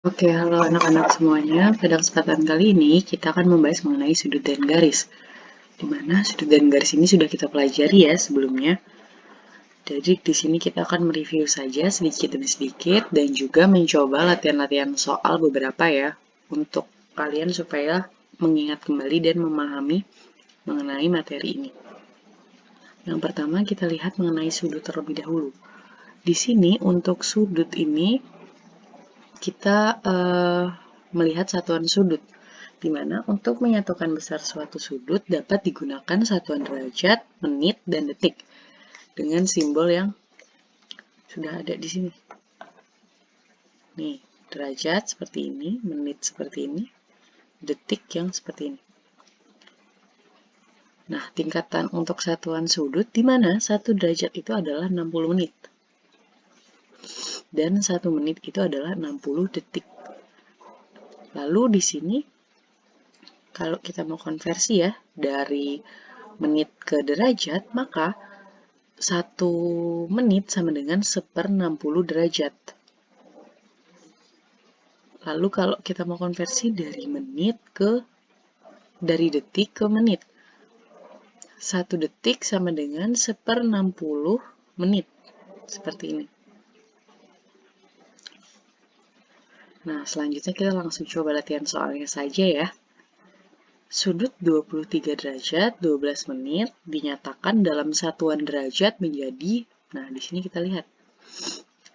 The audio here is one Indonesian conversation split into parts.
Oke, halo anak-anak semuanya. Pada kesempatan kali ini, kita akan membahas mengenai sudut dan garis. Di mana sudut dan garis ini sudah kita pelajari ya sebelumnya. Jadi di sini kita akan mereview saja sedikit demi sedikit dan juga mencoba latihan-latihan soal beberapa ya untuk kalian supaya mengingat kembali dan memahami mengenai materi ini. Yang pertama kita lihat mengenai sudut terlebih dahulu. Di sini untuk sudut ini kita melihat satuan sudut, di mana untuk menyatukan besar suatu sudut dapat digunakan satuan derajat, menit, dan detik dengan simbol yang sudah ada di sini. Nih, derajat seperti ini, menit seperti ini, detik yang seperti ini. Nah, tingkatan untuk satuan sudut di mana 1 derajat itu adalah 60 menit. Dan 1 menit itu adalah 60 detik. Lalu di sini kalau kita mau konversi ya dari menit ke derajat, maka 1 menit sama dengan 1/60 derajat. Lalu kalau kita mau konversi dari detik ke menit. 1 detik sama dengan 1/60 menit. Seperti ini. Nah, selanjutnya kita langsung coba latihan soalnya saja ya. Sudut 23 derajat 12 menit dinyatakan dalam satuan derajat menjadi, nah di sini kita lihat.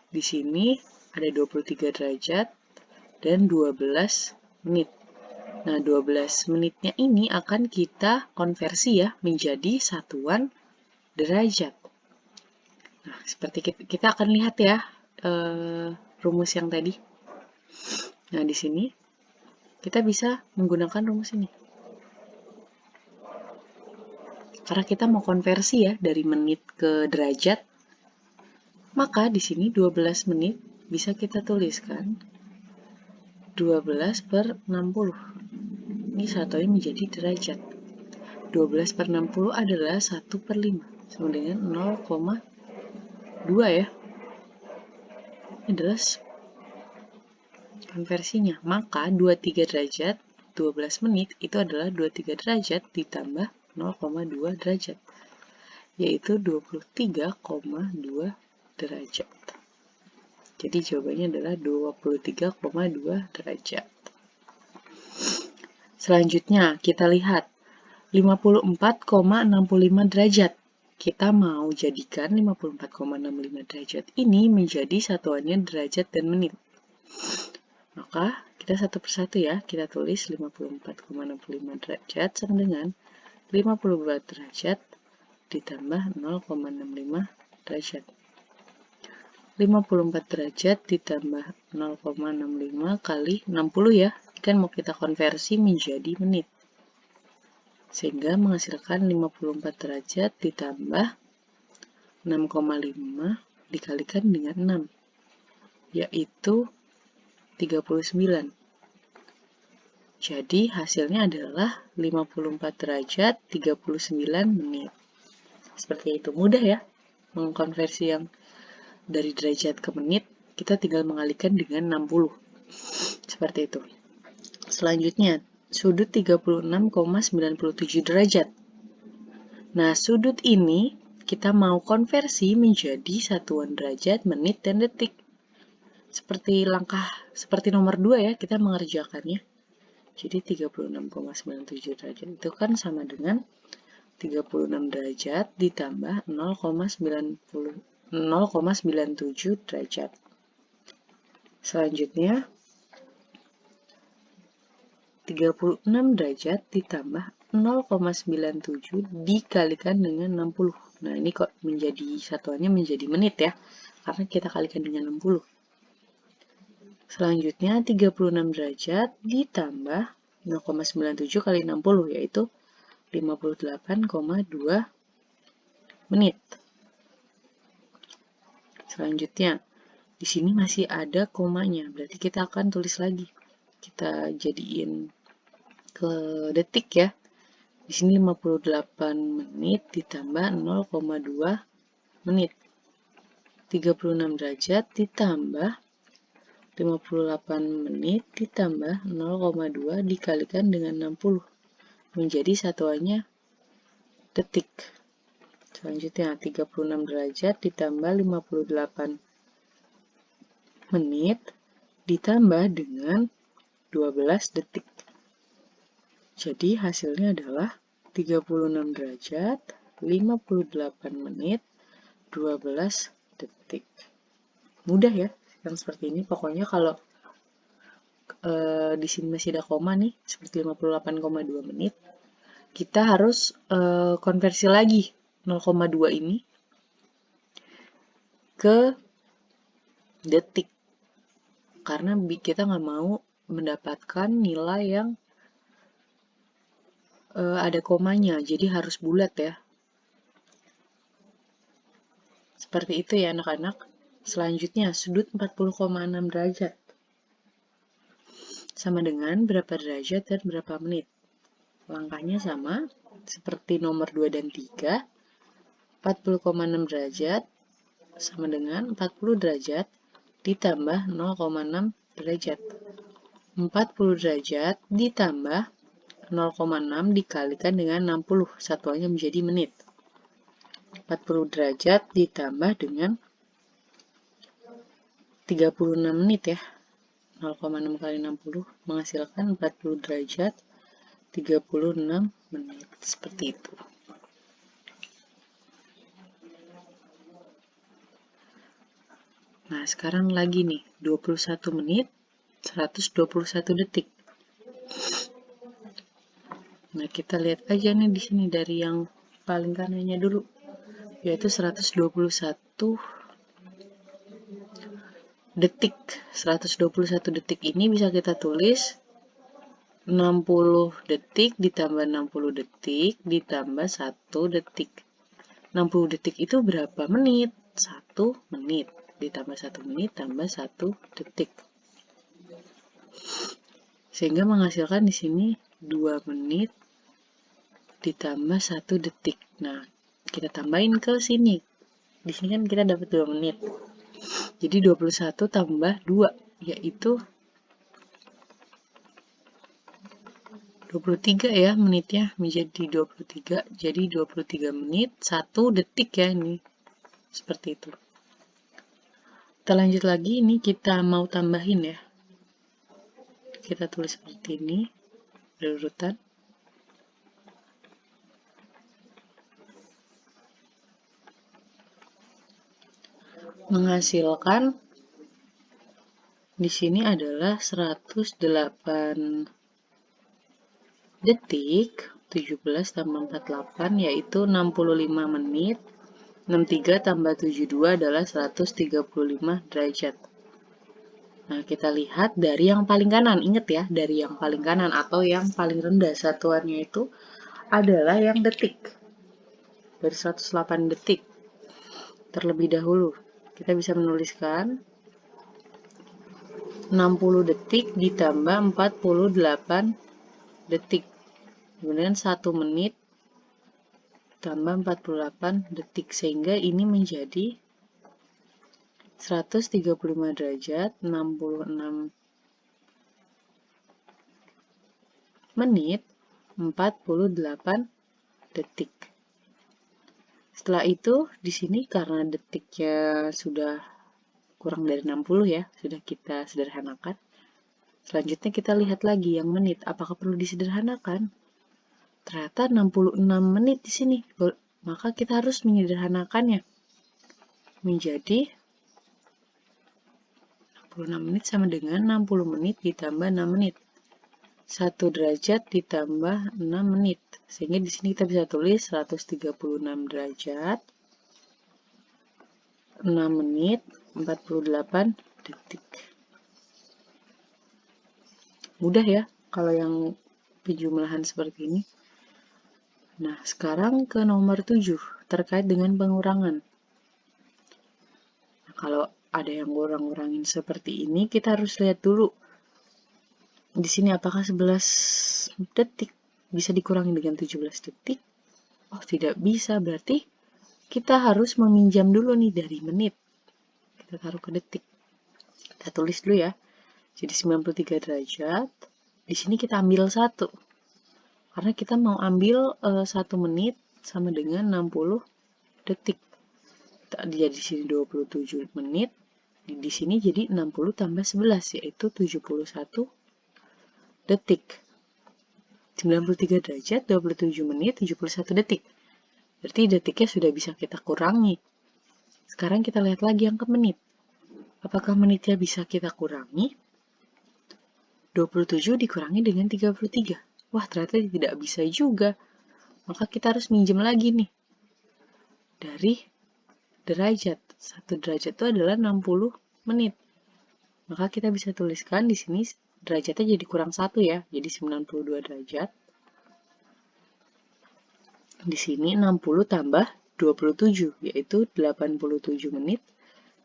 Di sini ada 23 derajat dan 12 menit. Nah, 12 menitnya ini akan kita konversi ya menjadi satuan derajat. Nah, seperti kita akan lihat ya rumus yang tadi. Nah, di sini kita bisa menggunakan rumus ini. Karena kita mau konversi ya dari menit ke derajat, maka di sini 12 menit bisa kita tuliskan 12/60. Ini satunya menjadi derajat. 12/60 adalah 1/5, sama dengan 0,2 ya. Ini adalah konversinya. Maka 23 derajat 12 menit itu adalah 23 derajat ditambah 0,2 derajat, yaitu 23,2 derajat. Jadi jawabannya adalah 23,2 derajat. Selanjutnya kita lihat 54,65 derajat. Kita mau jadikan 54,65 derajat ini menjadi satuannya derajat dan menit. Maka kita satu persatu ya, kita tulis 54,65 derajat sama dengan 54 derajat ditambah 0,65 derajat. 54 derajat ditambah 0,65 kali 60 ya, kan mau kita konversi menjadi menit. Sehingga menghasilkan 54 derajat ditambah 6,5 dikalikan dengan 6, yaitu 39. Jadi hasilnya adalah 54 derajat 39 menit. Seperti itu, mudah ya mengkonversi yang dari derajat ke menit, kita tinggal mengalihkan dengan 60. Seperti itu. Selanjutnya, sudut 36,97 derajat. Nah, sudut ini kita mau konversi menjadi satuan derajat, menit, dan detik. Seperti nomor 2 ya, kita mengerjakannya. Jadi 36,97 derajat itu kan sama dengan 36 derajat ditambah 0,97 derajat. Selanjutnya 36 derajat ditambah 0,97 dikalikan dengan 60. Nah, ini kok menjadi satuannya menjadi menit ya, karena kita kalikan dengan 60. Selanjutnya 36 derajat ditambah 0,97 kali 60, yaitu 58,2 menit. Selanjutnya, di sini masih ada komanya, berarti kita akan tulis lagi. Kita jadiin ke detik ya. Di sini 58 menit ditambah 0,2 menit. 36 derajat ditambah 58 menit ditambah 0,2 dikalikan dengan 60 menjadi satuannya detik. Selanjutnya 36 derajat ditambah 58 menit ditambah dengan 12 detik. Jadi hasilnya adalah 36 derajat, 58 menit, 12 detik. Mudah ya, yang seperti ini. Pokoknya kalau di sini masih ada koma nih, seperti 58,2 menit, kita harus konversi lagi 0,2 ini ke detik. Karena kita nggak mau mendapatkan nilai yang ada komanya, jadi harus bulat ya. Seperti itu ya anak-anak. Selanjutnya, sudut 40,6 derajat. Sama dengan berapa derajat dan berapa menit. Langkahnya sama, seperti nomor 2 dan 3. 40,6 derajat sama dengan 40 derajat ditambah 0,6 derajat. 40 derajat ditambah 0,6 dikalikan dengan 60, satuannya menjadi menit. 40 derajat ditambah dengan 36 menit ya. 0,6 kali 60 menghasilkan 40 derajat 36 menit. Seperti itu. Nah, sekarang lagi nih, 21 menit 121 detik. Nah, kita lihat aja nih di sini dari yang paling kanannya dulu, yaitu 121 detik. 121 detik ini bisa kita tulis 60 detik ditambah 60 detik ditambah 1 detik. 60 detik itu berapa menit? 1 menit. Ditambah 1 menit tambah 1 detik. Sehingga menghasilkan di sini 2 menit ditambah 1 detik. Nah, kita tambahin ke sini. Di sini kan kita dapat 2 menit. Jadi 21 tambah 2, yaitu 23 ya menitnya, menjadi 23. Jadi 23 menit, 1 detik ya ini. Seperti itu. Kita lanjut lagi, ini kita mau tambahin ya. Kita tulis seperti ini, berurutan. Menghasilkan di sini adalah 108 detik 17 tambah 48 yaitu 65 menit. 63 tambah 72 adalah 135 derajat. Nah, kita lihat dari yang paling kanan. Ingat ya, dari yang paling kanan atau yang paling rendah. Satuannya itu adalah yang detik. Dari 108 detik. Terlebih dahulu, kita bisa menuliskan 60 detik ditambah 48 detik. Kemudian 1 menit tambah 48 detik. Sehingga ini menjadi 135 derajat 66 menit 48 detik. Setelah itu di sini karena detiknya sudah kurang dari 60 ya, sudah kita sederhanakan. Selanjutnya kita lihat lagi yang menit, apakah perlu disederhanakan? Ternyata 66 menit di sini. Maka kita harus menyederhanakannya menjadi 66 menit sama dengan 60 menit ditambah 6 menit. 1 derajat ditambah 6 menit. Sehingga di sini kita bisa tulis 136 derajat 6 menit 48 detik. Mudah ya kalau yang penjumlahan seperti ini. Nah, sekarang ke nomor 7 terkait dengan pengurangan. Nah, kalau ada yang ngurang-ngurangin seperti ini, kita harus lihat dulu di sini apakah 11 detik bisa dikurangi dengan 17 detik? Oh, tidak bisa. Berarti kita harus meminjam dulu nih dari menit. Kita taruh ke detik. Kita tulis dulu ya. Jadi 93 derajat. Di sini kita ambil 1. Karena kita mau ambil 1 menit sama dengan 60 detik. Jadi di sini 27 menit. Di sini jadi 60 tambah 11, yaitu 71 detik. 93 derajat, 27 menit, 71 detik. Berarti detiknya sudah bisa kita kurangi. Sekarang kita lihat lagi yang ke menit. Apakah menitnya bisa kita kurangi? 27 dikurangi dengan 33. Wah, ternyata tidak bisa juga. Maka kita harus minjem lagi nih. Dari derajat. 1 derajat itu adalah 60 menit. Maka kita bisa tuliskan di sini derajatnya jadi kurang 1 ya. Jadi 92 derajat. Di sini 60 tambah 27, yaitu 87 menit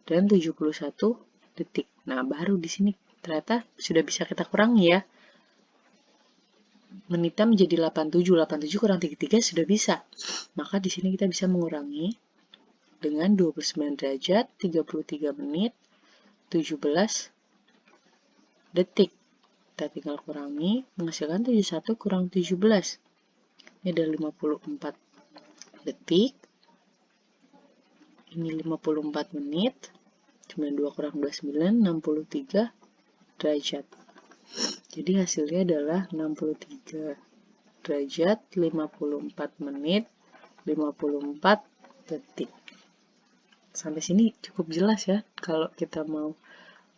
dan 71 detik. Nah, baru di sini ternyata sudah bisa kita kurangi ya. Menitnya menjadi 87, 87 kurang 33 sudah bisa. Maka di sini kita bisa mengurangi dengan 29 derajat, 33 menit, 17 detik. Kita tinggal kurangi, menghasilkan 71 kurang 17. Ini ada 54 detik. Ini 54 menit. 92 kurang 29, 63 derajat. Jadi hasilnya adalah 63 derajat, 54 menit, 54 detik. Sampai sini cukup jelas ya, kalau kita mau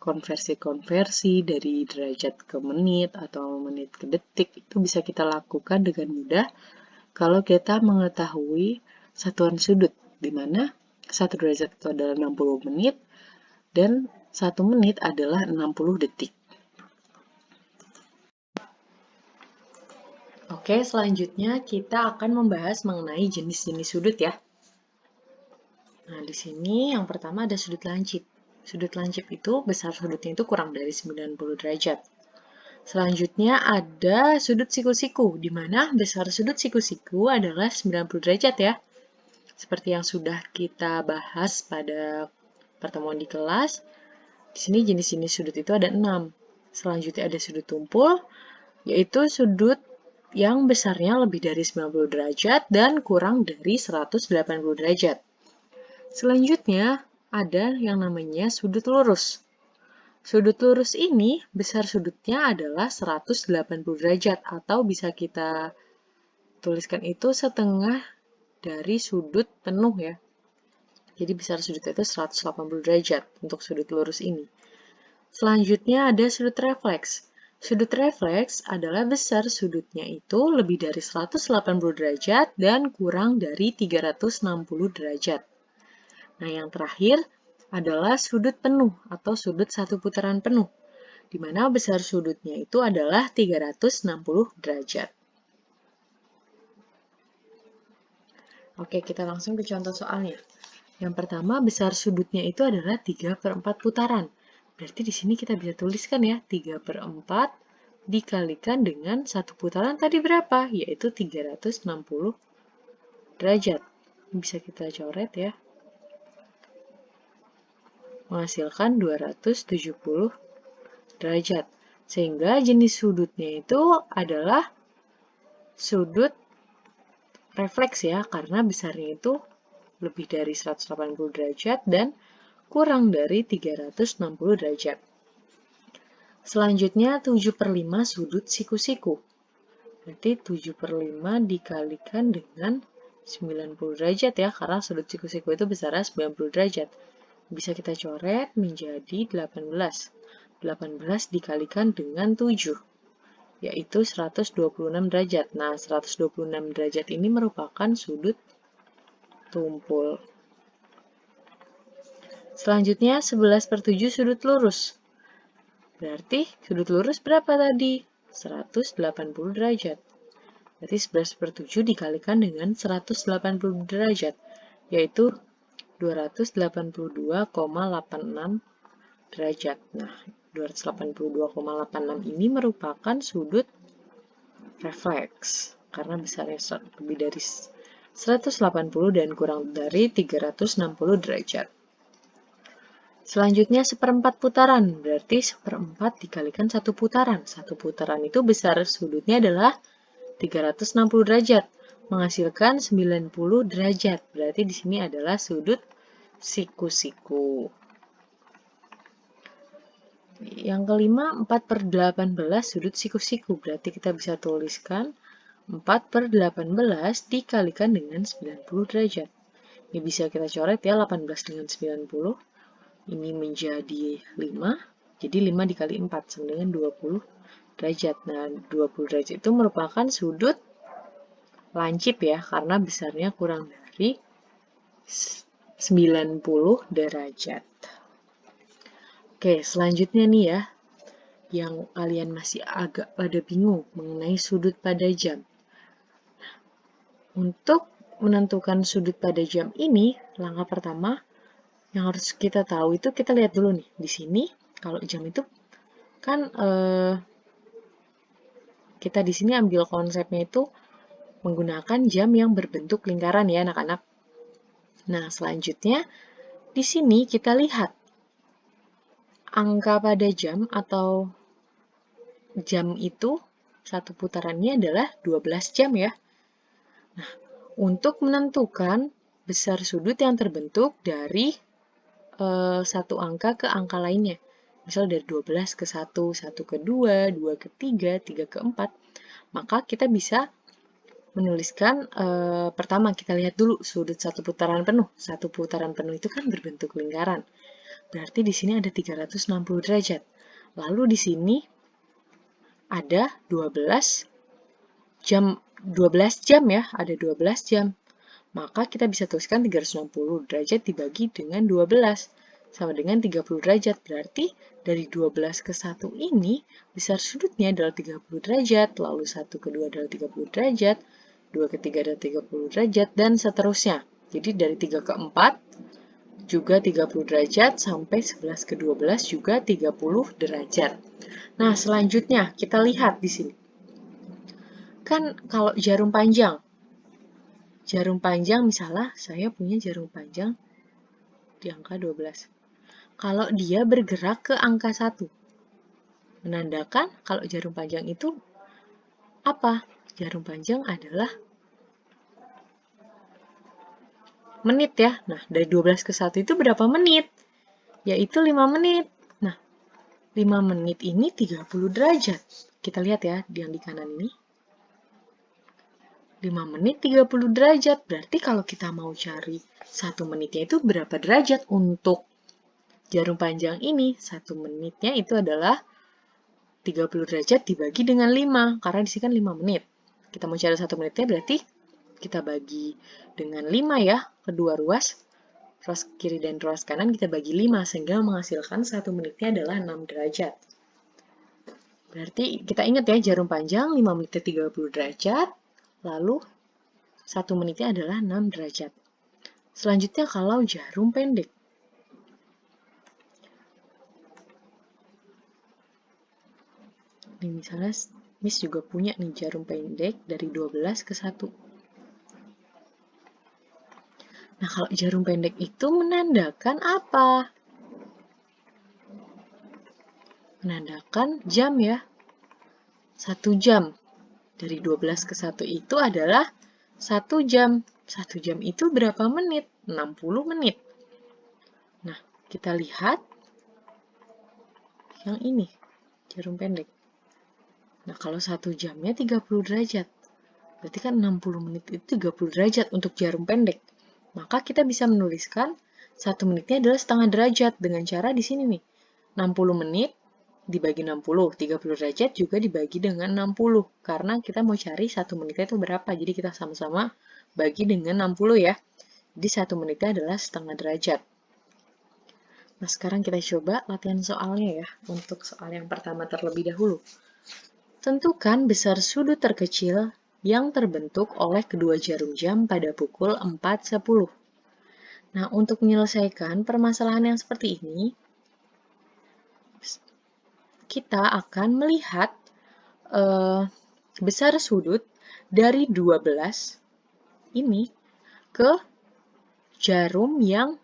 konversi dari derajat ke menit atau menit ke detik, itu bisa kita lakukan dengan mudah kalau kita mengetahui satuan sudut, di mana 1 derajat itu adalah 60 menit dan 1 menit adalah 60 detik. Oke, selanjutnya kita akan membahas mengenai jenis-jenis sudut ya. Nah, di sini yang pertama ada sudut lancip. Sudut lancip itu besar sudutnya itu kurang dari 90 derajat. Selanjutnya ada sudut siku-siku, di mana besar sudut siku-siku adalah 90 derajat ya. Seperti yang sudah kita bahas pada pertemuan di kelas, di sini jenis-jenis sudut itu ada 6. Selanjutnya ada sudut tumpul, yaitu sudut yang besarnya lebih dari 90 derajat dan kurang dari 180 derajat. Selanjutnya ada yang namanya sudut lurus. Sudut lurus ini besar sudutnya adalah 180 derajat atau bisa kita tuliskan itu setengah dari sudut penuh ya. Jadi besar sudutnya itu 180 derajat untuk sudut lurus ini. Selanjutnya ada sudut refleks. Sudut refleks adalah besar sudutnya itu lebih dari 180 derajat dan kurang dari 360 derajat. Nah, yang terakhir adalah sudut penuh atau sudut satu putaran penuh, di mana besar sudutnya itu adalah 360 derajat. Oke, kita langsung ke contoh soalnya. Yang pertama, besar sudutnya itu adalah 3/4 putaran. Berarti di sini kita bisa tuliskan ya, 3/4 dikalikan dengan satu putaran tadi berapa? Yaitu 360 derajat. Bisa kita coret ya. Menghasilkan 270 derajat. Sehingga jenis sudutnya itu adalah sudut refleks ya, karena besarnya itu lebih dari 180 derajat dan kurang dari 360 derajat. Selanjutnya 7/5 sudut siku-siku. Berarti 7/5 dikalikan dengan 90 derajat ya, karena sudut siku-siku itu besarnya 90 derajat. Bisa kita coret menjadi 18. 18 dikalikan dengan 7, yaitu 126 derajat. Nah, 126 derajat ini merupakan sudut tumpul. Selanjutnya 11/7 sudut lurus. Berarti sudut lurus berapa tadi? 180 derajat. Berarti 11/7 dikalikan dengan 180 derajat, yaitu 282,86 derajat. Nah, 282,86 ini merupakan sudut refleks, karena besarnya lebih dari 180 dan kurang dari 360 derajat. Selanjutnya seperempat putaran, berarti seperempat dikalikan satu putaran. Satu putaran itu besar sudutnya adalah 360 derajat, menghasilkan 90 derajat. Berarti di sini adalah sudut siku-siku. Yang kelima, 4/18 sudut siku-siku. Berarti kita bisa tuliskan 4/18 dikalikan dengan 90 derajat. Ini bisa kita coret ya, 18 dengan 90. Ini menjadi 5. Jadi 5 dikali 4 sama dengan 20 derajat. Nah, 20 derajat itu merupakan sudut lancip ya, karena besarnya kurang dari 90 derajat. Oke, selanjutnya nih ya, yang kalian masih agak pada bingung mengenai sudut pada jam. Untuk menentukan sudut pada jam ini, langkah pertama yang harus kita tahu itu kita lihat dulu nih. Di sini kalau jam itu kan kita di sini ambil konsepnya itu menggunakan jam yang berbentuk lingkaran ya anak-anak. Nah, selanjutnya di sini kita lihat angka pada jam atau jam itu satu putarannya adalah 12 jam ya. Nah, untuk menentukan besar sudut yang terbentuk dari satu angka ke angka lainnya. Misal dari 12 ke 1, 1 ke 2, 2 ke 3, 3 ke 4. Maka kita bisa menuliskan, pertama kita lihat dulu sudut satu putaran penuh. Satu putaran penuh itu kan berbentuk lingkaran. Berarti di sini ada 360 derajat. Lalu di sini ada 12 jam ya, ada 12 jam. Maka kita bisa tuliskan 360 derajat dibagi dengan 12 sama dengan 30 derajat. Berarti dari 12 ke 1 ini besar sudutnya adalah 30 derajat, lalu 1 ke 2 adalah 30 derajat, 2 ke 3 adalah 30 derajat, dan seterusnya. Jadi dari 3 ke 4 juga 30 derajat, sampai 11 ke 12 juga 30 derajat. Nah, selanjutnya kita lihat di sini. Kan kalau jarum panjang misalnya saya punya jarum panjang di angka 12. Kalau dia bergerak ke angka 1, menandakan kalau jarum panjang itu apa? Jarum panjang adalah menit ya. Nah, dari 12 ke 1 itu berapa menit? Yaitu 5 menit. Nah, 5 menit ini 30 derajat. Kita lihat ya, yang di kanan ini. 5 menit 30 derajat. Berarti kalau kita mau cari 1 menitnya itu berapa derajat untuk jarum panjang ini? 1 menitnya itu adalah 30 derajat dibagi dengan 5. Karena di sini kan 5 menit. Kita mau cari 1 menitnya berarti kita bagi dengan 5 ya. Kedua ruas kiri dan ruas kanan kita bagi 5. Sehingga menghasilkan 1 menitnya adalah 6 derajat. Berarti kita ingat ya, jarum panjang 5 menitnya 30 derajat. Lalu 1 menitnya adalah 6 derajat. Selanjutnya kalau jarum pendek. Ini misalnya Miss juga punya nih jarum pendek dari 12 ke 1. Nah, kalau jarum pendek itu menandakan apa? Menandakan jam ya. 1 jam. Dari 12 ke 1 itu adalah 1 jam. 1 jam itu berapa menit? 60 menit. Nah, kita lihat yang ini, jarum pendek. Nah, kalau 1 jamnya 30 derajat. Berarti kan 60 menit itu 30 derajat untuk jarum pendek. Maka kita bisa menuliskan 1 menitnya adalah setengah derajat dengan cara di sini nih. 60 menit dibagi 60, 30 derajat juga dibagi dengan 60. Karena kita mau cari 1 menitnya itu berapa. Jadi kita sama-sama bagi dengan 60 ya. Jadi 1 menitnya adalah setengah derajat. Nah, sekarang kita coba latihan soalnya ya. Untuk soal yang pertama terlebih dahulu. Tentukan besar sudut terkecil yang terbentuk oleh kedua jarum jam pada pukul 4.10. Nah, untuk menyelesaikan permasalahan yang seperti ini, kita akan melihat besar sudut dari 12 ini ke jarum yang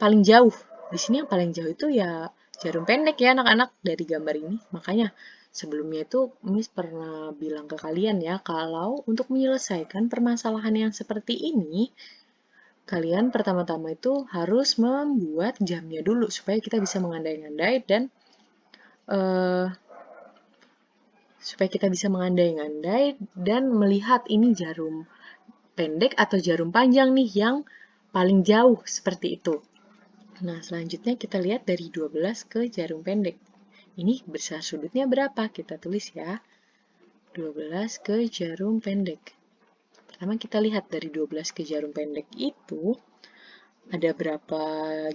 paling jauh. Di sini yang paling jauh itu ya jarum pendek ya anak-anak dari gambar ini. Makanya sebelumnya itu Miss pernah bilang ke kalian ya, kalau untuk menyelesaikan permasalahan yang seperti ini, kalian pertama-tama itu harus membuat jamnya dulu supaya kita bisa mengandai-andai dan melihat ini jarum pendek atau jarum panjang nih yang paling jauh seperti itu. Nah, selanjutnya kita lihat dari 12 ke jarum pendek. Ini besar sudutnya berapa? Kita tulis ya. 12 ke jarum pendek. Pertama kita lihat dari 12 ke jarum pendek itu ada berapa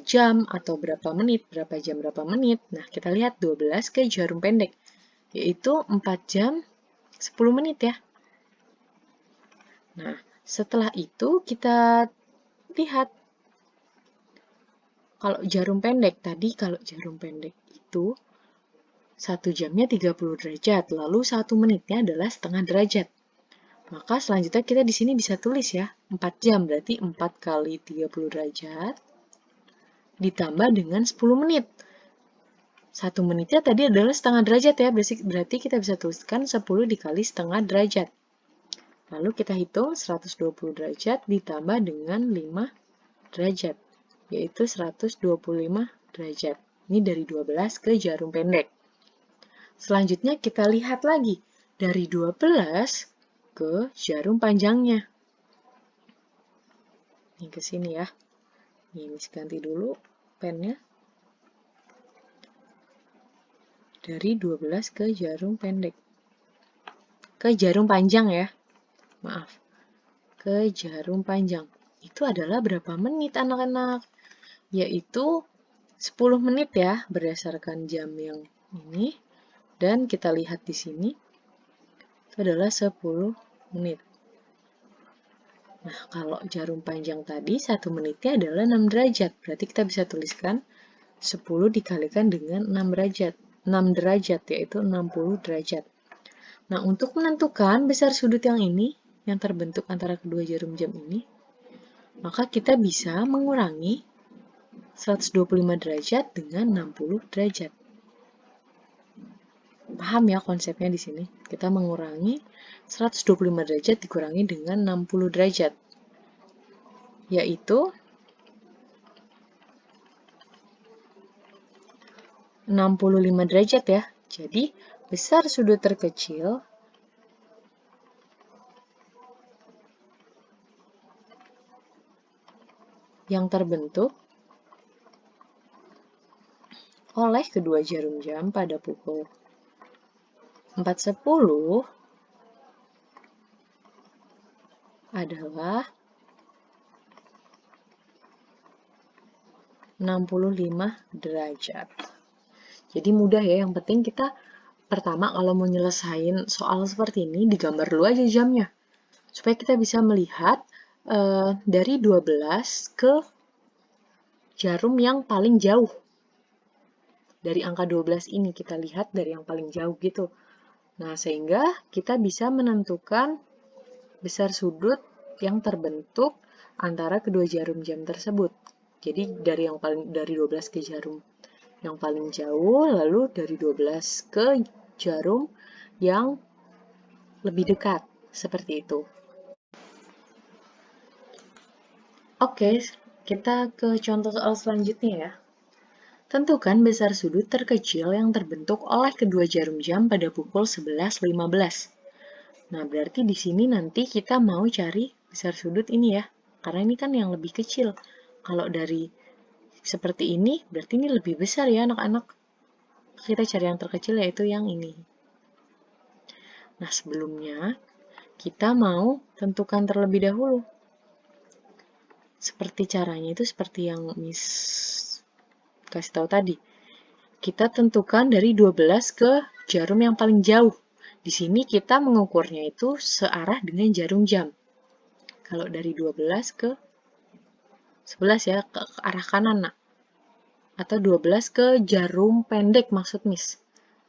jam atau berapa menit, berapa jam, berapa menit. Nah, kita lihat 12 ke jarum pendek, yaitu 4 jam 10 menit ya. Nah, setelah itu kita lihat kalau jarum pendek tadi, kalau jarum pendek itu 1 jamnya 30 derajat, lalu 1 menitnya adalah setengah derajat. Maka selanjutnya kita di sini bisa tulis ya, 4 jam berarti 4 kali 30 derajat ditambah dengan 10 menit. 1 menitnya tadi adalah setengah derajat ya, berarti kita bisa tuliskan 10 dikali setengah derajat. Lalu kita hitung 120 derajat ditambah dengan 5 derajat, yaitu 125 derajat. Ini dari 12 ke jarum pendek. Selanjutnya kita lihat lagi dari 12 ke jarum panjangnya. Ini ke sini ya. Ini ganti dulu pennya. Dari 12 ke jarum pendek. Ke jarum panjang ya. Maaf. Ke jarum panjang. Itu adalah berapa menit anak-anak? Yaitu 10 menit ya berdasarkan jam yang ini. Dan kita lihat di sini itu adalah 10 menit. Nah, kalau jarum panjang tadi 1 menitnya adalah 6 derajat. Berarti kita bisa tuliskan 10 dikalikan dengan 6 derajat. 6 derajat yaitu 60 derajat. Nah, untuk menentukan besar sudut yang ini, yang terbentuk antara kedua jarum jam ini, maka kita bisa mengurangi 125 derajat dengan 60 derajat. Paham ya konsepnya di sini? Kita mengurangi 125 derajat dikurangi dengan 60 derajat, yaitu 65 derajat ya. Jadi, besar sudut terkecil yang terbentuk oleh kedua jarum jam pada pukul 4.10 adalah 65 derajat. Jadi mudah ya, yang penting kita pertama kalau mau nyelesain soal seperti ini, digambar dulu aja jamnya. Supaya kita bisa melihat dari 12 ke jarum yang paling jauh. Dari angka 12 ini kita lihat dari yang paling jauh gitu. Nah, sehingga kita bisa menentukan besar sudut yang terbentuk antara kedua jarum jam tersebut. Jadi dari 12 ke jarum yang paling jauh, lalu dari 12 ke jarum yang lebih dekat, seperti itu. Oke, kita ke contoh soal selanjutnya ya. Tentukan besar sudut terkecil yang terbentuk oleh kedua jarum jam pada pukul 11.15. Nah, berarti di sini nanti kita mau cari besar sudut ini ya. Karena ini kan yang lebih kecil. Kalau dari seperti ini, berarti ini lebih besar ya anak-anak. Kita cari yang terkecil yaitu yang ini. Nah, sebelumnya kita mau tentukan terlebih dahulu. Seperti caranya itu seperti yang Miss kasih tahu tadi. Kita tentukan dari 12 ke jarum yang paling jauh. Di sini kita mengukurnya itu searah dengan jarum jam. Kalau dari 12 ke 11 ya, ke arah kanan, nak. Atau 12 ke jarum pendek maksud Miss.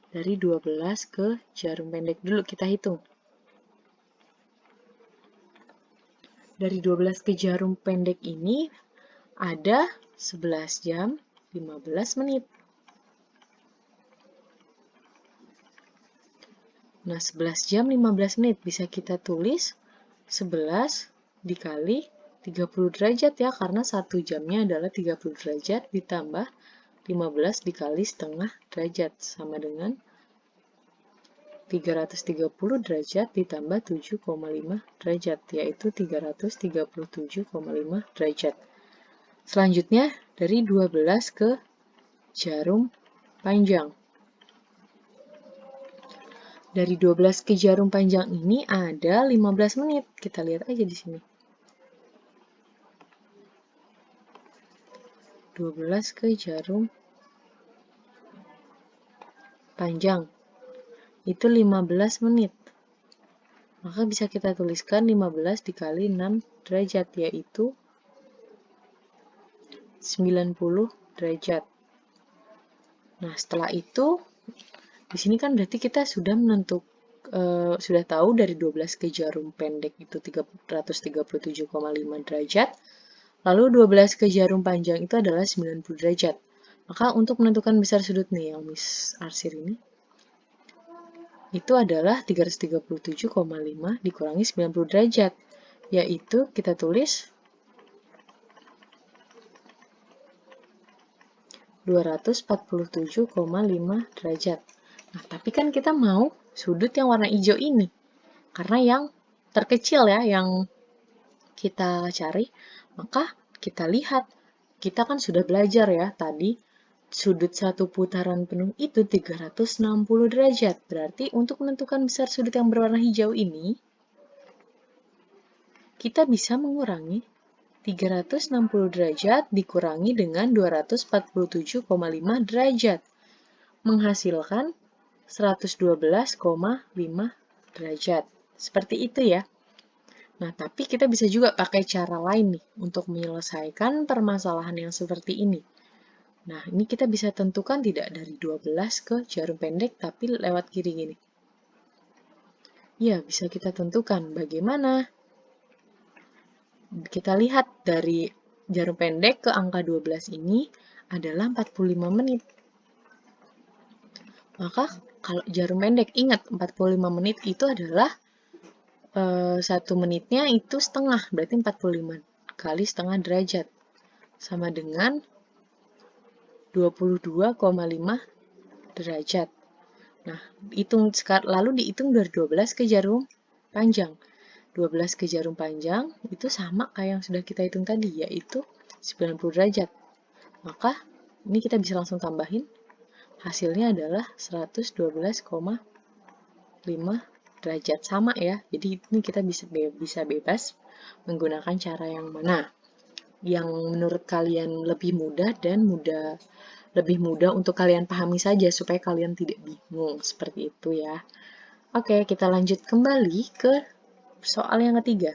Dari 12 ke jarum pendek dulu kita hitung. Dari 12 ke jarum pendek ini ada 11 jam 15 menit. Nah, 11 jam 15 menit bisa kita tulis 11 dikali 30 derajat ya, karena 1 jamnya adalah 30 derajat ditambah 15 dikali setengah derajat, sama dengan 330 derajat ditambah 7,5 derajat, yaitu 337,5 derajat. Selanjutnya, dari 12 ke jarum panjang. Dari 12 ke jarum panjang ini ada 15 menit. Kita lihat aja di sini. 12 ke jarum panjang. Itu 15 menit. Maka bisa kita tuliskan 15 dikali 6 derajat, yaitu 90 derajat. Nah, setelah itu, di sini kan berarti kita sudah sudah tahu dari 12 ke jarum pendek itu 337,5 derajat. Lalu 12 ke jarum panjang itu adalah 90 derajat. Maka untuk menentukan besar sudut nih yang Miss arsir ini, itu adalah 337,5 dikurangi 90 derajat, yaitu kita tulis 247,5 derajat. Nah, tapi kan kita mau sudut yang warna hijau ini, karena yang terkecil ya, yang kita cari, maka kita lihat, kita kan sudah belajar ya tadi, sudut satu putaran penuh itu 360 derajat. Berarti untuk menentukan besar sudut yang berwarna hijau ini, kita bisa mengurangi 360 derajat dikurangi dengan 247,5 derajat, menghasilkan 112,5 derajat. Seperti itu ya. Nah, tapi kita bisa juga pakai cara lain nih untuk menyelesaikan permasalahan yang seperti ini. Nah, ini kita bisa tentukan tidak dari 12 ke jarum pendek, tapi lewat kiri gini. Ya, bisa kita tentukan. Bagaimana? Kita lihat dari jarum pendek ke angka 12 ini adalah 45 menit. Maka kalau jarum pendek, ingat 45 menit itu adalah 1 menitnya itu setengah, berarti 45 kali setengah derajat. Sama dengan 22,5 derajat. Nah, lalu dihitung dari 12 ke jarum panjang. 12 ke jarum panjang itu sama kayak yang sudah kita hitung tadi, yaitu 90 derajat. Maka ini kita bisa langsung tambahin, hasilnya adalah 112,5 derajat, sama ya. Jadi ini kita bisa bebas menggunakan cara yang mana yang menurut kalian lebih mudah dan lebih mudah untuk kalian pahami saja supaya kalian tidak bingung, seperti itu ya. Oke, kita lanjut kembali ke soal yang ketiga.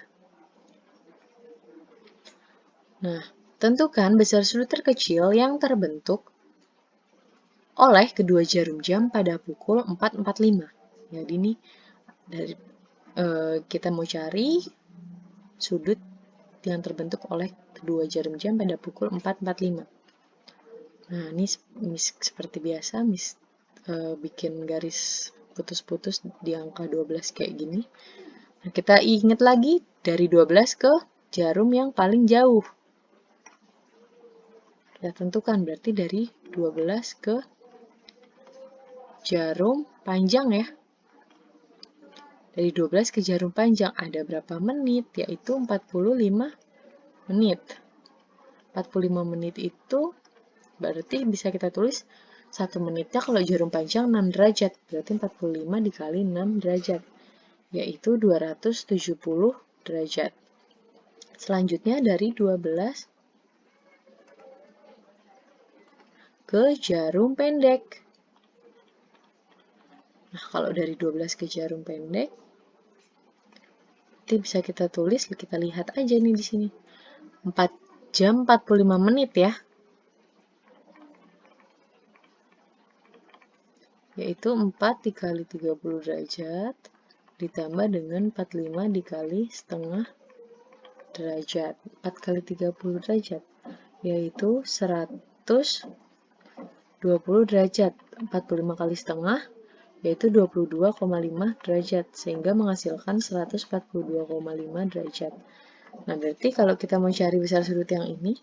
Nah, tentukan besar sudut terkecil yang terbentuk oleh kedua jarum jam pada pukul 4.45. Jadi ini dari kita mau cari sudut yang terbentuk oleh kedua jarum jam pada pukul 4.45. Nah, ini seperti biasa, Miss bikin garis putus-putus di angka 12 kayak gini. Nah, kita ingat lagi dari 12 ke jarum yang paling jauh. Kita tentukan berarti dari 12 ke jarum panjang ya. Dari 12 ke jarum panjang ada berapa menit? Yaitu 45 menit. 45 menit itu berarti bisa kita tulis 1 menitnya kalau jarum panjang 6 derajat. Berarti 45 dikali 6 derajat. Yaitu 270 derajat. Selanjutnya dari 12 ke jarum pendek. Nah, kalau dari 12 ke jarum pendek, itu bisa kita tulis, kita lihat aja nih di sini. 4 jam 45 menit ya. Yaitu 4 dikali 30 derajat ditambah dengan 45 dikali setengah derajat. 4 kali 30 derajat. yaitu 120 derajat. 45 kali setengah, yaitu 22,5 derajat, sehingga menghasilkan 142,5 derajat. Nah, berarti kalau kita mau cari besar sudut yang ini,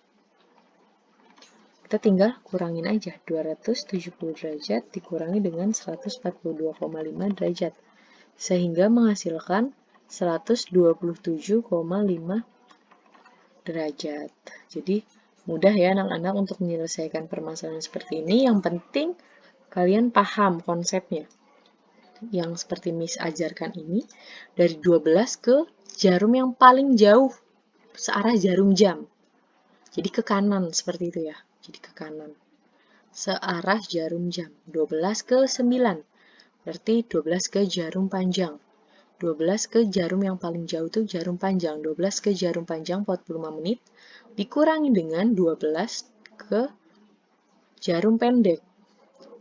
kita tinggal kurangin aja. 270 derajat dikurangi dengan 142,5 derajat, sehingga menghasilkan 127,5 derajat. Jadi, mudah ya anak-anak untuk menyelesaikan permasalahan seperti ini. Yang penting kalian paham konsepnya. Yang seperti Miss ajarkan ini, dari 12 ke jarum yang paling jauh, searah jarum jam. Jadi ke kanan, seperti itu ya. Jadi ke kanan. Searah jarum jam. 12 ke 9. Berarti 12 ke jarum panjang. 12 ke jarum yang paling jauh itu jarum panjang. 12 ke jarum panjang 45 menit. Dikurangi dengan 12 ke jarum pendek.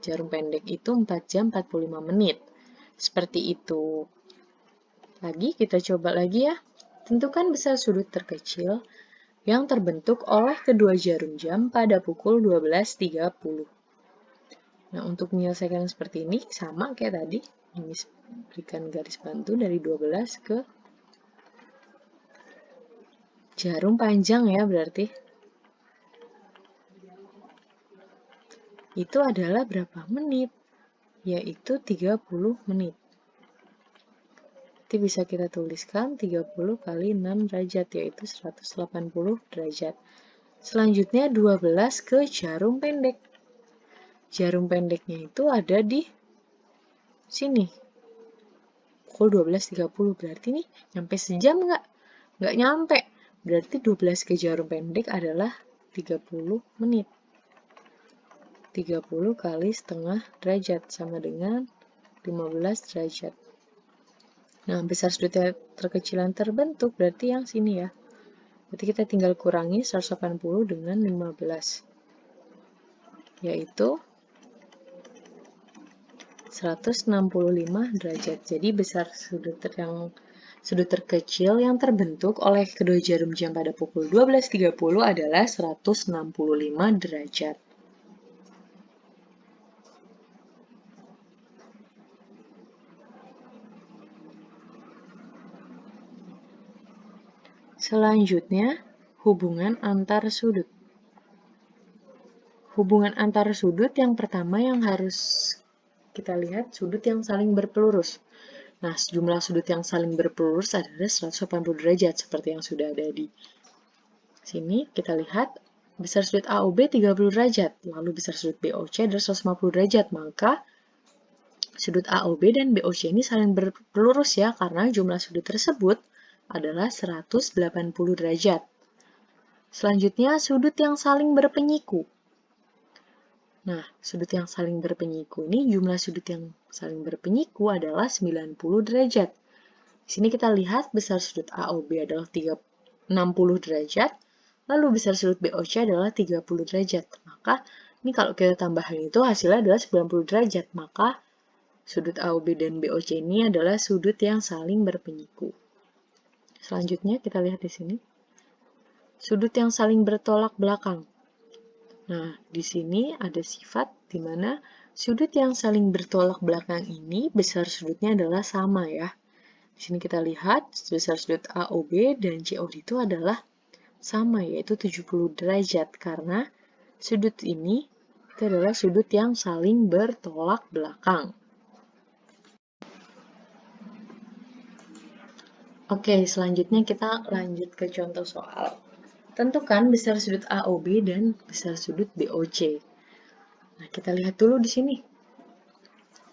Jarum pendek itu 4 jam 45 menit. Seperti itu. Lagi, kita coba lagi ya. Tentukan besar sudut terkecil yang terbentuk oleh kedua jarum jam pada pukul 12.30. Nah, untuk menyelesaikan seperti ini, sama kayak tadi. Ini berikan garis bantu dari 12 ke jarum panjang ya, berarti. Itu adalah berapa menit? Yaitu 30 menit. Nanti bisa kita tuliskan 30 kali 6 derajat, yaitu 180 derajat. Selanjutnya 12 ke jarum pendek. Jarum pendeknya itu ada di sini. Pukul 12.30, berarti nih nyampe sejam nggak? Nggak nyampe. Berarti 12 ke jarum pendek adalah 30 menit. 30 kali setengah derajat sama dengan 15 derajat. Nah, besar sudut terkecil yang terbentuk berarti yang sini ya. Berarti kita tinggal kurangi 180 dengan 15. Yaitu 165 derajat. Jadi besar sudut terkecil yang terbentuk oleh kedua jarum jam pada pukul 12.30 adalah 165 derajat. Selanjutnya, hubungan antar sudut. Hubungan antar sudut yang pertama yang harus kita lihat sudut yang saling berpelurus. Nah, jumlah sudut yang saling berpelurus adalah 180 derajat seperti yang sudah ada di sini. Kita lihat besar sudut AOB 30 derajat, lalu besar sudut BOC adalah 150 derajat. Maka sudut AOB dan BOC ini saling berpelurus ya, karena jumlah sudut tersebut adalah 180 derajat. Selanjutnya, sudut yang saling berpenyiku. Nah, sudut yang saling berpenyiku ini, jumlah sudut yang saling berpenyiku adalah 90 derajat. Di sini kita lihat besar sudut AOB adalah 60 derajat, lalu besar sudut BOC adalah 30 derajat. Maka, ini kalau kita tambahkan itu hasilnya adalah 90 derajat. Maka, sudut AOB dan BOC ini adalah sudut yang saling berpenyiku. Selanjutnya kita lihat di sini. Sudut yang saling bertolak belakang. Nah, di sini ada sifat di mana sudut yang saling bertolak belakang ini besar sudutnya adalah sama ya. Di sini kita lihat besar sudut AOB dan COD itu adalah sama, yaitu 70 derajat karena sudut ini itu adalah sudut yang saling bertolak belakang. Oke, selanjutnya kita lanjut ke contoh soal. Tentukan besar sudut AOB dan besar sudut BOC. Nah, kita lihat dulu di sini.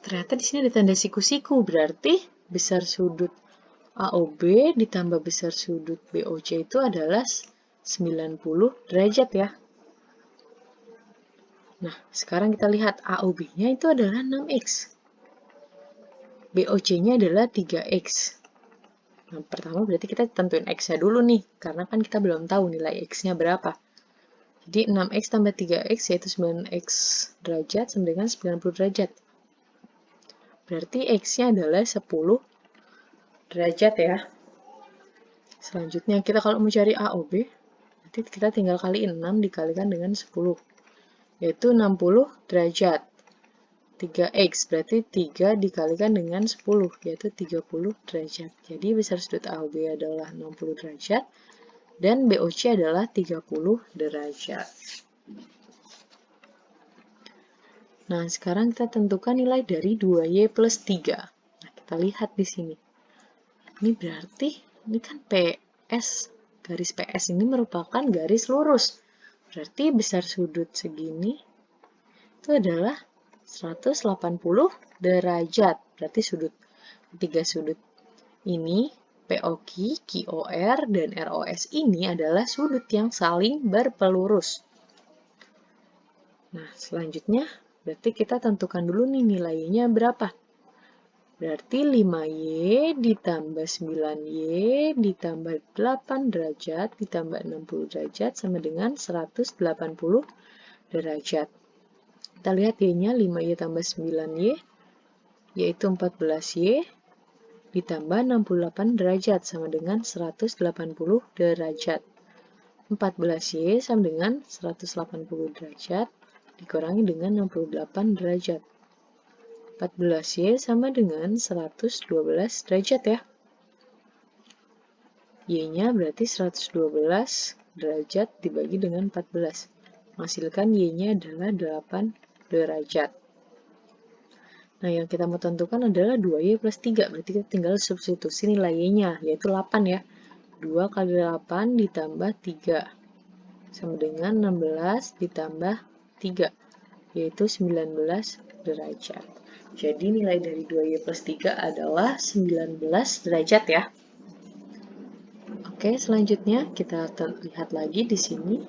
Ternyata di sini ada tanda siku-siku, berarti besar sudut AOB ditambah besar sudut BOC itu adalah 90 derajat ya. Nah, sekarang kita lihat AOB-nya itu adalah 6X. BOC-nya adalah 3X. Nah, pertama berarti kita tentuin X-nya dulu nih, karena kan kita belum tahu nilai X-nya berapa. Jadi 6X tambah 3X yaitu 9X derajat sama dengan 90 derajat. Berarti X-nya adalah 10 derajat ya. Selanjutnya kita kalau mau cari AOB, berarti Berarti kita tinggal kali 6 dikalikan dengan 10, yaitu 60 derajat. 3x berarti 3 dikalikan dengan 10, yaitu 30 derajat. Jadi besar sudut AOB adalah 60 derajat, dan BOC adalah 30 derajat. Nah, sekarang kita tentukan nilai dari 2Y plus 3. Nah, kita lihat di sini. Ini berarti, ini kan PS. Garis PS ini merupakan garis lurus. Berarti besar sudut segini itu adalah 180 derajat. Berarti ketiga sudut ini, POQ, QOR, dan ROS ini adalah sudut yang saling berpelurus. Nah, selanjutnya berarti kita tentukan dulu nih nilainya berapa. Berarti 5Y ditambah 9Y ditambah 8 derajat ditambah 60 derajat sama dengan 180 derajat. Kita lihat Y-nya 5Y tambah 9Y, yaitu 14Y, ditambah 68 derajat sama dengan 180 derajat. 14Y sama dengan 180 derajat, dikurangi dengan 68 derajat. 14Y sama dengan 112 derajat ya. Y-nya berarti 112 derajat dibagi dengan 14. Menghasilkan Y-nya adalah 8 derajat. Nah, yang kita mau tentukan adalah 2Y plus 3. Berarti kita tinggal substitusi nilai Y-nya, yaitu 8 ya. 2 kali 8 ditambah 3. Sama dengan 16 ditambah 3, yaitu 19 derajat. Jadi nilai dari 2Y plus 3 adalah 19 derajat ya. Oke, selanjutnya kita lihat lagi di sini.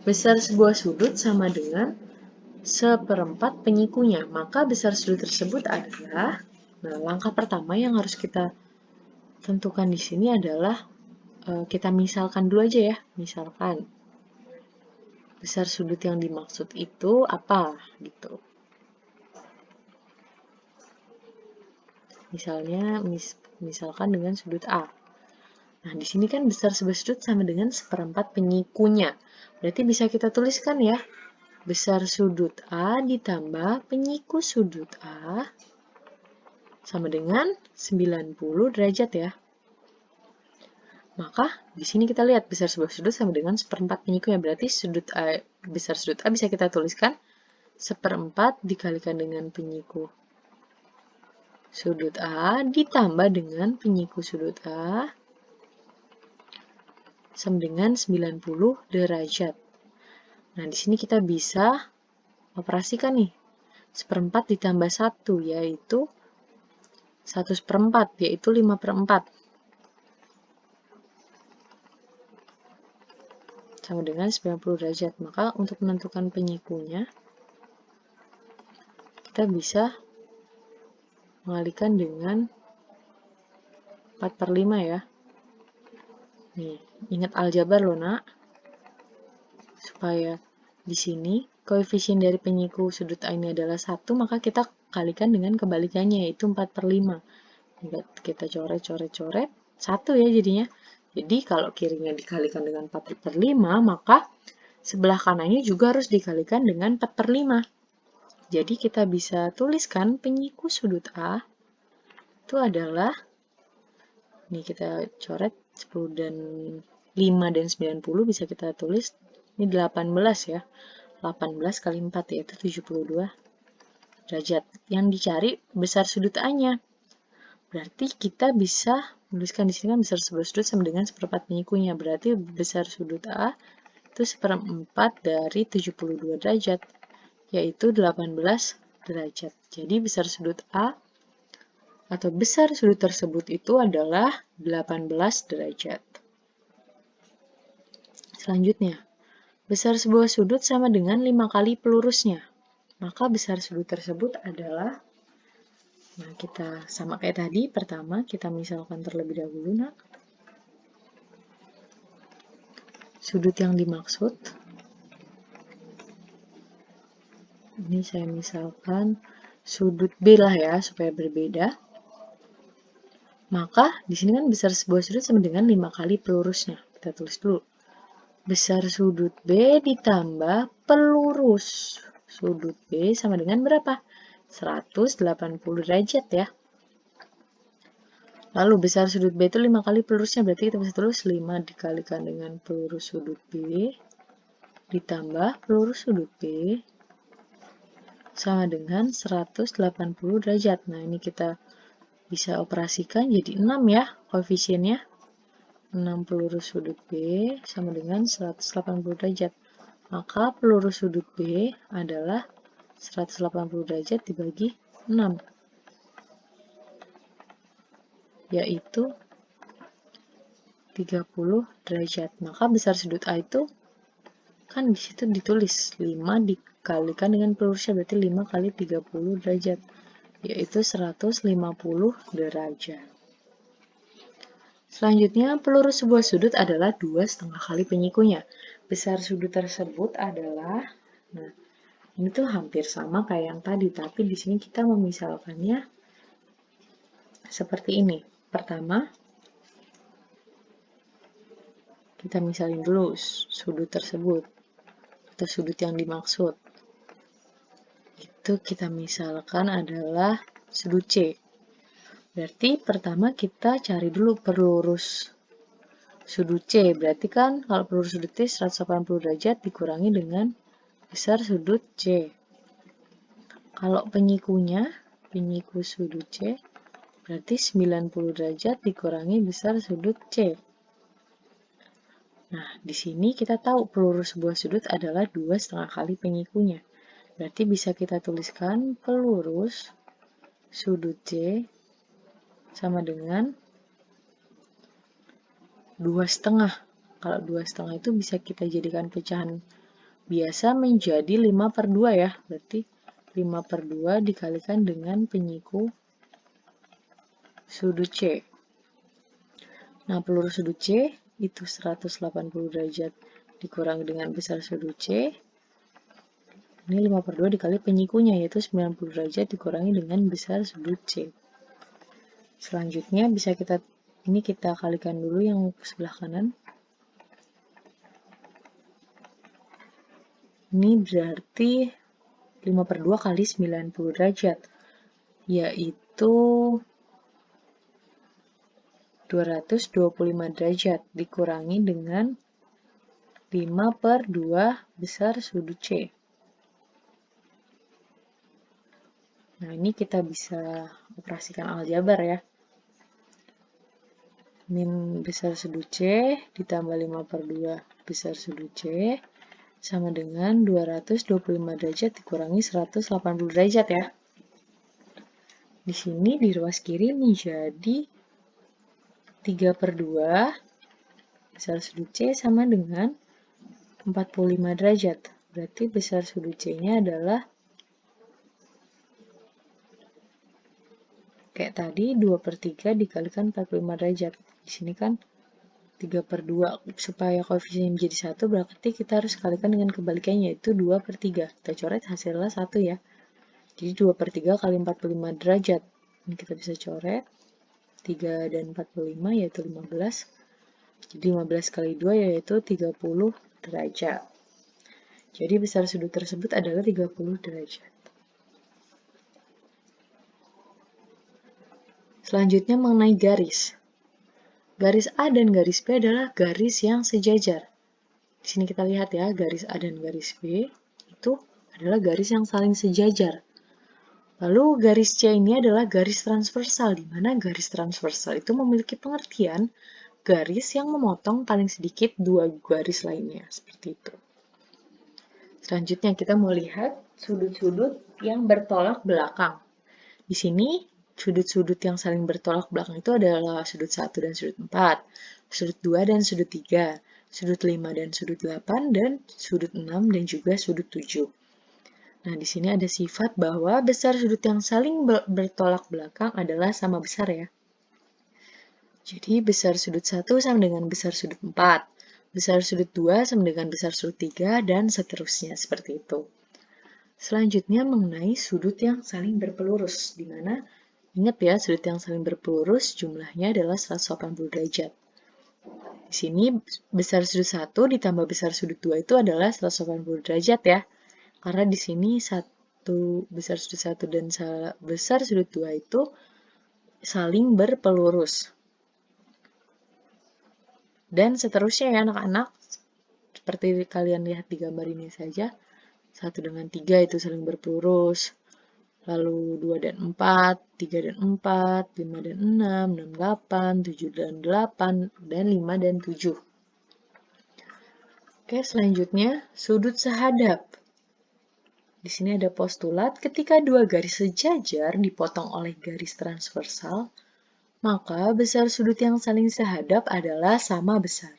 Besar sebuah sudut sama dengan seperempat penyikunya. Maka besar sudut tersebut adalah, nah langkah pertama yang harus kita tentukan di sini adalah, kita misalkan dulu aja ya. Misalkan besar sudut yang dimaksud itu apa gitu. Misalkan dengan sudut A. Nah, di sini kan besar sebuah sudut sama dengan seperempat penyikunya. Berarti bisa kita tuliskan ya. Besar sudut A ditambah penyiku sudut A sama dengan 90 derajat ya. Maka di sini kita lihat besar sebuah sudut sama dengan seperempat penyikunya. Berarti besar sudut A bisa kita tuliskan seperempat dikalikan dengan penyiku sudut A ditambah dengan penyiku sudut A sama dengan 90 derajat. Nah, di sini kita bisa operasikan nih. Seperempat ditambah 1, yaitu 1/4, yaitu 5/4. Sama dengan 90 derajat. Maka untuk menentukan penyikunya, kita bisa mengalihkan dengan 4/5 ya. Nih, ingat aljabar loh nak. Supaya di sini koefisien dari penyiku sudut A ini adalah 1, maka kita kalikan dengan kebalikannya, yaitu 4/5. Kita coret-coret-coret, 1 ya jadinya. Jadi kalau kirinya dikalikan dengan 4/5, maka sebelah kanannya juga harus dikalikan dengan 4/5. Jadi kita bisa tuliskan penyiku sudut A itu adalah, nih kita coret 10 dan 5 dan 90 bisa kita tulis, ini 18 ya. 18 kali 4 yaitu 72 derajat. Yang dicari besar sudut A-nya. Berarti kita bisa menuliskan di sini kan besar sebuah sudut sama dengan seperempat penyikunya. Berarti besar sudut A itu seperempat dari 72 derajat, yaitu 18 derajat. Jadi besar sudut A atau besar sudut tersebut itu adalah 18 derajat. Selanjutnya, besar sebuah sudut sama dengan 5 kali pelurusnya. Maka besar sudut tersebut adalah, nah kita sama kayak tadi, pertama kita misalkan terlebih dahulu nak. Sudut yang dimaksud, ini saya misalkan sudut B lah ya, supaya berbeda. Maka di sini kan besar sebuah sudut sama dengan 5 kali pelurusnya. Kita tulis dulu. Besar sudut B ditambah pelurus sudut B sama dengan berapa? 180 derajat ya. Lalu besar sudut B itu 5 kali pelurusnya, berarti kita bisa tulis 5 dikalikan dengan pelurus sudut B ditambah pelurus sudut B sama dengan 180 derajat. Nah, ini kita bisa operasikan jadi 6 ya koefisiennya. 6 pelurus sudut B sama dengan 180 derajat. Maka pelurus sudut B adalah 180 derajat dibagi 6. Yaitu 30 derajat. Maka besar sudut A itu kan di situ ditulis 5 dikalikan dengan pelurusnya, berarti 5 kali 30 derajat, yaitu 150 derajat. Selanjutnya, pelurus sebuah sudut adalah 2,5 kali penyikunya. Besar sudut tersebut adalah, nah ini tuh hampir sama kayak yang tadi, tapi di sini kita memisalkannya seperti ini. Pertama, kita misalin dulu sudut tersebut atau sudut yang dimaksud. Itu kita misalkan adalah sudut C. Berarti pertama kita cari dulu pelurus sudut C. Berarti kan kalau pelurus sudut C 180 derajat dikurangi dengan besar sudut C. Kalau penyikunya, penyiku sudut C, berarti 90 derajat dikurangi besar sudut C. Nah, di sini kita tahu pelurus sebuah sudut adalah 2,5 kali penyikunya. Berarti bisa kita tuliskan pelurus sudut C sama dengan 2,5. Kalau 2,5 itu bisa kita jadikan pecahan biasa menjadi 5/2 ya. Berarti 5/2 dikalikan dengan penyiku sudut C. Nah, pelurus sudut C itu 180 derajat dikurangi dengan besar sudut C. Ini 5/2 dikali penyikunya, yaitu 90 derajat dikurangi dengan besar sudut C. Selanjutnya bisa kita kalikan dulu yang sebelah kanan. Ini berarti 5/2 kali 90 derajat, yaitu 225 derajat dikurangi dengan 5/2 besar sudut C. Nah, ini kita bisa operasikan aljabar ya. Min besar sudut C ditambah 5/2 besar sudut C sama dengan 225 derajat dikurangi 180 derajat ya. Di sini di ruas kiri menjadi 3/2 besar sudut C sama dengan 45 derajat. Berarti besar sudut C-nya adalah kayak tadi 2/3 dikalikan 45 derajat. Di sini kan 3/2. Supaya koefisiennya menjadi 1 berarti kita harus kalikan dengan kebalikannya, yaitu 2/3. Kita coret hasilnya 1 ya. Jadi 2/3 kali 45 derajat. Ini kita bisa coret. 3 dan 45 yaitu 15. Jadi 15 kali 2 yaitu 30 derajat. Jadi besar sudut tersebut adalah 30 derajat. Selanjutnya mengenai garis. Garis A dan garis B adalah garis yang sejajar. Di sini kita lihat ya, garis A dan garis B itu adalah garis yang saling sejajar. Lalu garis C ini adalah garis transversal, di mana garis transversal itu memiliki pengertian garis yang memotong paling sedikit dua garis lainnya, seperti itu. Selanjutnya kita mau lihat sudut-sudut yang bertolak belakang. Di sini sudut-sudut yang saling bertolak belakang itu adalah sudut 1 dan sudut 4, sudut 2 dan sudut 3, sudut 5 dan sudut 8, dan sudut 6 dan juga sudut 7. Nah, di sini ada sifat bahwa besar sudut yang saling bertolak belakang adalah sama besar ya. Jadi besar sudut 1 sama dengan besar sudut 4, besar sudut 2 sama dengan besar sudut 3, dan seterusnya seperti itu. Selanjutnya mengenai sudut yang saling berpelurus, di mana ingat ya, sudut yang saling berpelurus jumlahnya adalah 180 derajat. Di sini besar sudut 1 ditambah besar sudut 2 itu adalah 180 derajat ya. Karena di sini besar sudut 1 dan besar sudut 2 itu saling berpelurus. Dan seterusnya ya anak-anak, seperti kalian lihat di gambar ini saja, 1 dengan 3 itu saling berpelurus. Lalu 2 dan 4, 3 dan 4, 5 dan 6, 6, 8, 7 dan 8, dan 5 dan 7. Oke, selanjutnya sudut sehadap. Di sini ada postulat, ketika dua garis sejajar dipotong oleh garis transversal, maka besar sudut yang saling sehadap adalah sama besar.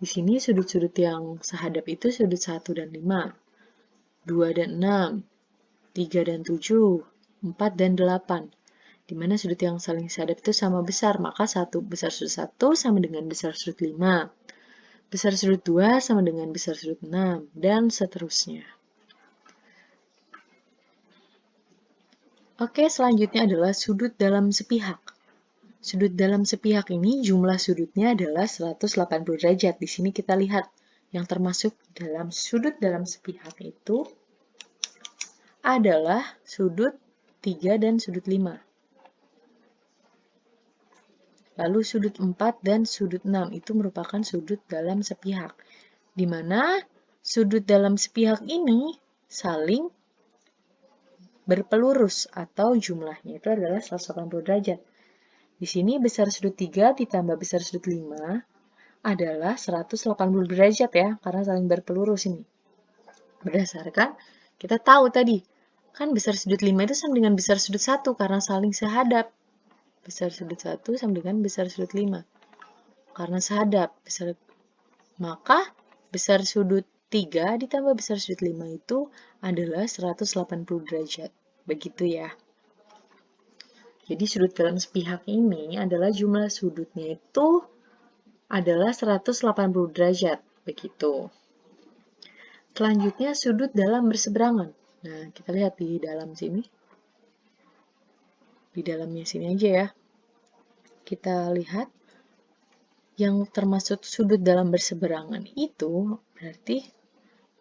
Di sini sudut-sudut yang sehadap itu sudut 1 dan 5, 2 dan 6, 3 dan 7, 4 dan 8. Di mana sudut yang saling sehadap itu sama besar, maka besar sudut 1 sama dengan besar sudut 5. Besar sudut 2 sama dengan besar sudut 6, dan seterusnya. Oke, selanjutnya adalah sudut dalam sepihak. Sudut dalam sepihak ini jumlah sudutnya adalah 180 derajat. Di sini kita lihat yang termasuk dalam sudut dalam sepihak itu adalah sudut 3 dan sudut 5. Lalu sudut 4 dan sudut 6 itu merupakan sudut dalam sepihak. Di mana sudut dalam sepihak ini saling berpelurus atau jumlahnya itu adalah 180 derajat. Di sini besar sudut 3 ditambah besar sudut 5 adalah 180 derajat ya, karena saling berpelurus ini. Berdasarkan kita tahu tadi, kan besar sudut 5 itu sama dengan besar sudut 1 karena saling sehadap. Besar sudut 1 sama dengan besar sudut 5. Karena sehadap, maka besar sudut 3 ditambah besar sudut 5 itu adalah 180 derajat. Begitu ya. Jadi sudut dalam sepihak ini adalah jumlah sudutnya itu adalah 180 derajat. Begitu. Selanjutnya sudut dalam berseberangan. Nah, kita lihat di dalam sini. Di dalamnya sini aja ya. Kita lihat yang termasuk sudut dalam berseberangan itu berarti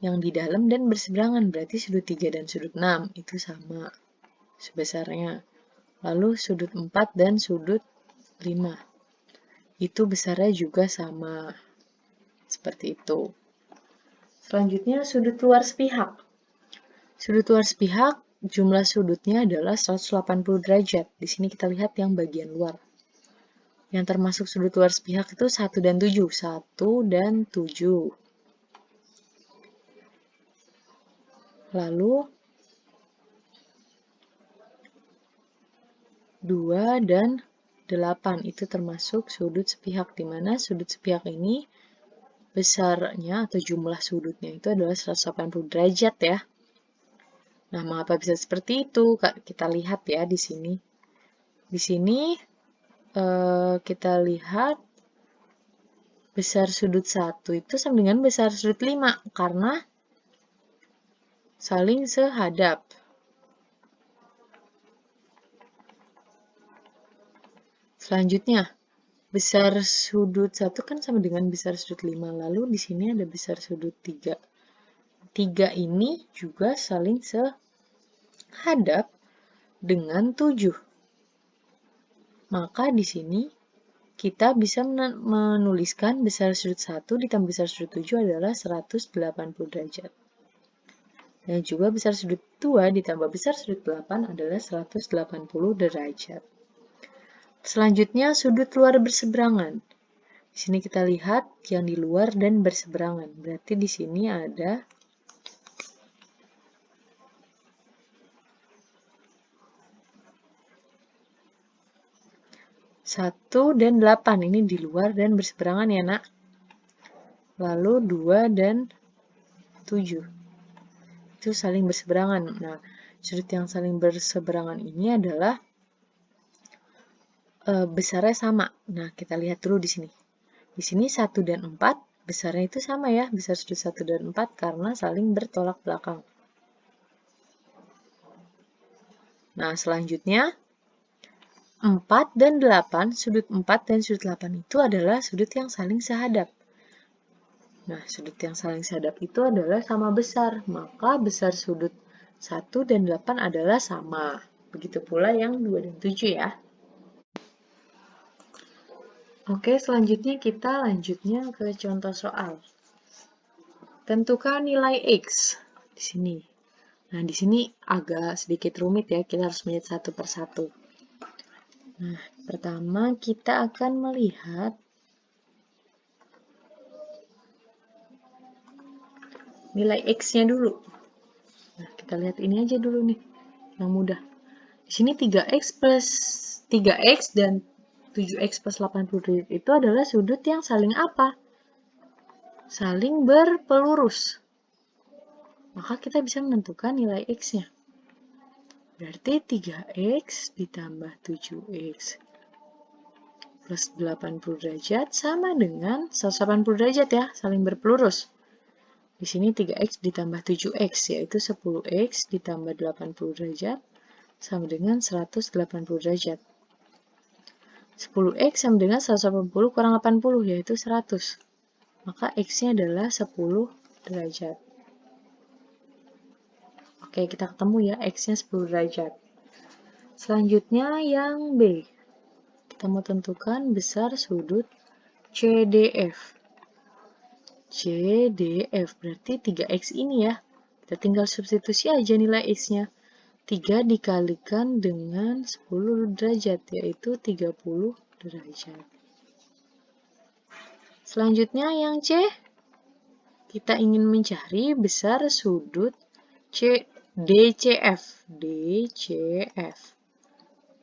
yang di dalam dan berseberangan. Berarti sudut 3 dan sudut 6 itu sama sebesarnya. Lalu sudut 4 dan sudut 5. Itu besarnya juga sama. Seperti itu. Selanjutnya sudut luar sepihak. Sudut luar sepihak jumlah sudutnya adalah 180 derajat. Di sini kita lihat yang bagian luar. Yang termasuk sudut luar sepihak itu 1 dan 7. 1 dan 7. Lalu 2 dan 8 itu termasuk sudut sepihak, di mana sudut sepihak ini besarnya atau jumlah sudutnya itu adalah 180 derajat ya. Nah, mengapa bisa seperti itu? Kita lihat ya di sini. Di sini kita lihat besar sudut 1 itu sama dengan besar sudut 5 karena saling sehadap. Selanjutnya, besar sudut 1 kan sama dengan besar sudut 5. Lalu di sini ada besar sudut 3. 3 ini juga saling sehadap dengan 7. Maka di sini kita bisa menuliskan besar sudut 1 ditambah besar sudut 7 adalah 180 derajat. Dan juga besar sudut 2 ditambah besar sudut 8 adalah 180 derajat. Selanjutnya sudut luar berseberangan. Di sini kita lihat yang di luar dan berseberangan. Berarti di sini ada satu dan 8. Ini di luar dan berseberangan ya nak. Lalu 2 dan 7. Itu saling berseberangan. Nah, sudut yang saling berseberangan ini adalah besarnya sama. Nah, kita lihat dulu di sini. Di sini 1 dan 4 besarnya itu sama ya, besar sudut 1 dan 4 karena saling bertolak belakang. Nah, selanjutnya 4 dan 8, sudut 4 dan sudut 8 itu adalah sudut yang saling sehadap. Nah, sudut yang saling sehadap itu adalah sama besar, maka besar sudut 1 dan 8 adalah sama. Begitu pula yang 2 dan 7 ya. Oke, selanjutnya kita lanjutnya ke contoh soal. Tentukan nilai X di sini. Nah, di sini agak sedikit rumit ya, kita harus melihat satu persatu. Nah, pertama kita akan melihat nilai X-nya dulu. Nah, kita lihat ini aja dulu nih, yang mudah. Di sini 3X plus 3X dan 7X plus 80 itu adalah sudut yang saling apa? Saling berpelurus. Maka kita bisa menentukan nilai X-nya. Berarti 3X ditambah 7X plus 80 derajat sama dengan 180 derajat ya, saling berpelurus. Di sini 3X ditambah 7X, yaitu 10X ditambah 80 derajat sama dengan 180 derajat. 10X sama dengan 180 kurang 80, yaitu 100. Maka X-nya adalah 10 derajat. Oke, kita ketemu ya, X-nya 10 derajat. Selanjutnya yang B. Kita mau tentukan besar sudut CDF. CDF berarti 3X ini ya. Kita tinggal substitusi aja nilai X-nya. 3 dikalikan dengan 10 derajat, yaitu 30 derajat. Selanjutnya yang C. Kita ingin mencari besar sudut DCF.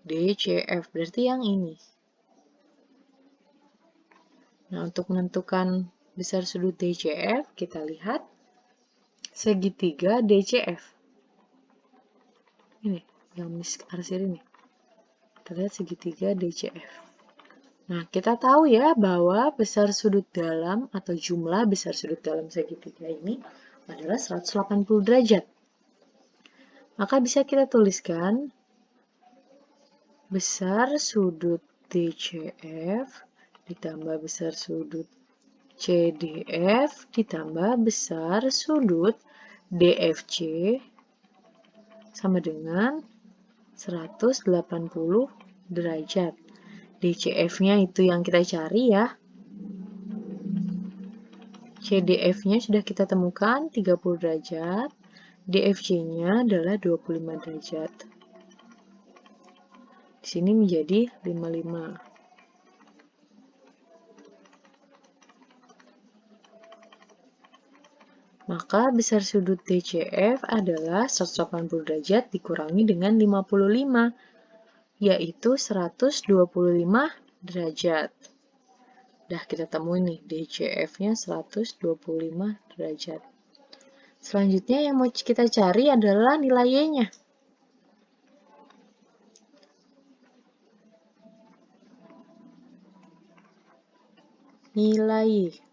DCF berarti yang ini. Nah, untuk menentukan besar sudut DCF, kita lihat segitiga DCF. Ini, yang arsir ini. Kita lihat segitiga DCF. Nah, kita tahu ya bahwa besar sudut dalam atau jumlah besar sudut dalam segitiga ini adalah 180 derajat. Maka bisa kita tuliskan besar sudut DCF ditambah besar sudut CDF ditambah besar sudut DFC sama dengan 180 derajat. DCF-nya itu yang kita cari ya. CDF-nya sudah kita temukan 30 derajat. DFC-nya adalah 25 derajat. Di sini menjadi 55. Maka besar sudut DCF adalah 180 derajat dikurangi dengan 55, yaitu 125 derajat. Dah kita temuin nih, DCF-nya 125 derajat. Selanjutnya yang mau kita cari adalah nilai Y-nya. Nilai Y.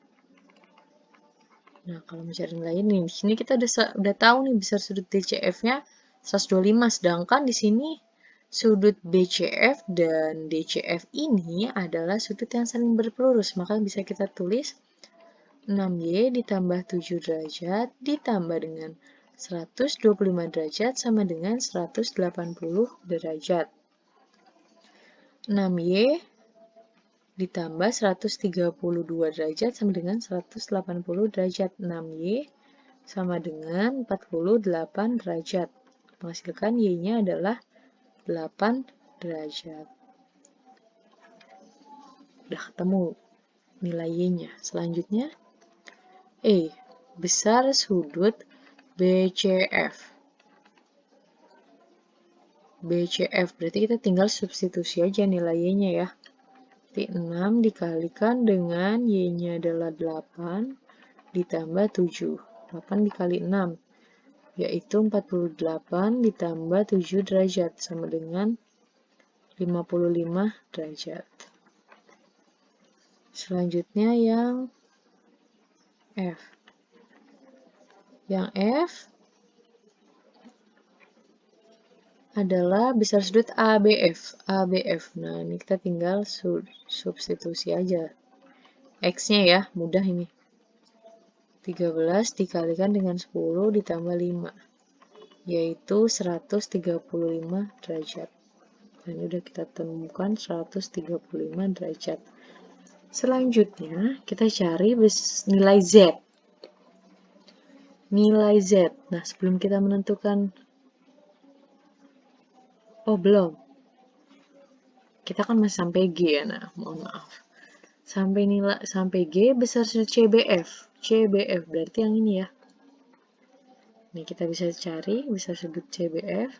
Nah, kalau mencari nilai ini, di sini kita udah tahu nih besar sudut DCF-nya 125, sedangkan di sini sudut BCF dan DCF ini adalah sudut yang saling berpelurus, maka bisa kita tulis 6Y ditambah 7 derajat ditambah dengan 125 derajat sama dengan 180 derajat. 6Y ditambah 132 derajat sama dengan 180 derajat. 6Y sama dengan 48 derajat. Menghasilkan Y-nya adalah 8 derajat. Udah ketemu nilai Y-nya. Selanjutnya, E. Besar sudut BCF. BCF berarti kita tinggal substitusi aja nilai Y-nya ya. 6 dikalikan dengan Y-nya adalah 8 ditambah 7. 8 dikali 6 yaitu 48 ditambah 7 derajat sama dengan 55 derajat. Selanjutnya yang F. Yang F adalah besar sudut ABF. Nah, ini kita tinggal substitusi aja. X-nya ya, mudah ini. 13 dikalikan dengan 10 ditambah 5, yaitu 135 derajat. Dan udah kita temukan 135 derajat. Selanjutnya, kita cari nilai Z. Nilai Z. Nah, sebelum kita menentukan, belum. Kita kan masih sampai G ya, nah, mohon maaf. Sampai G besar sudut CBF. CBF berarti yang ini ya. Nih, kita bisa cari besar sudut CBF.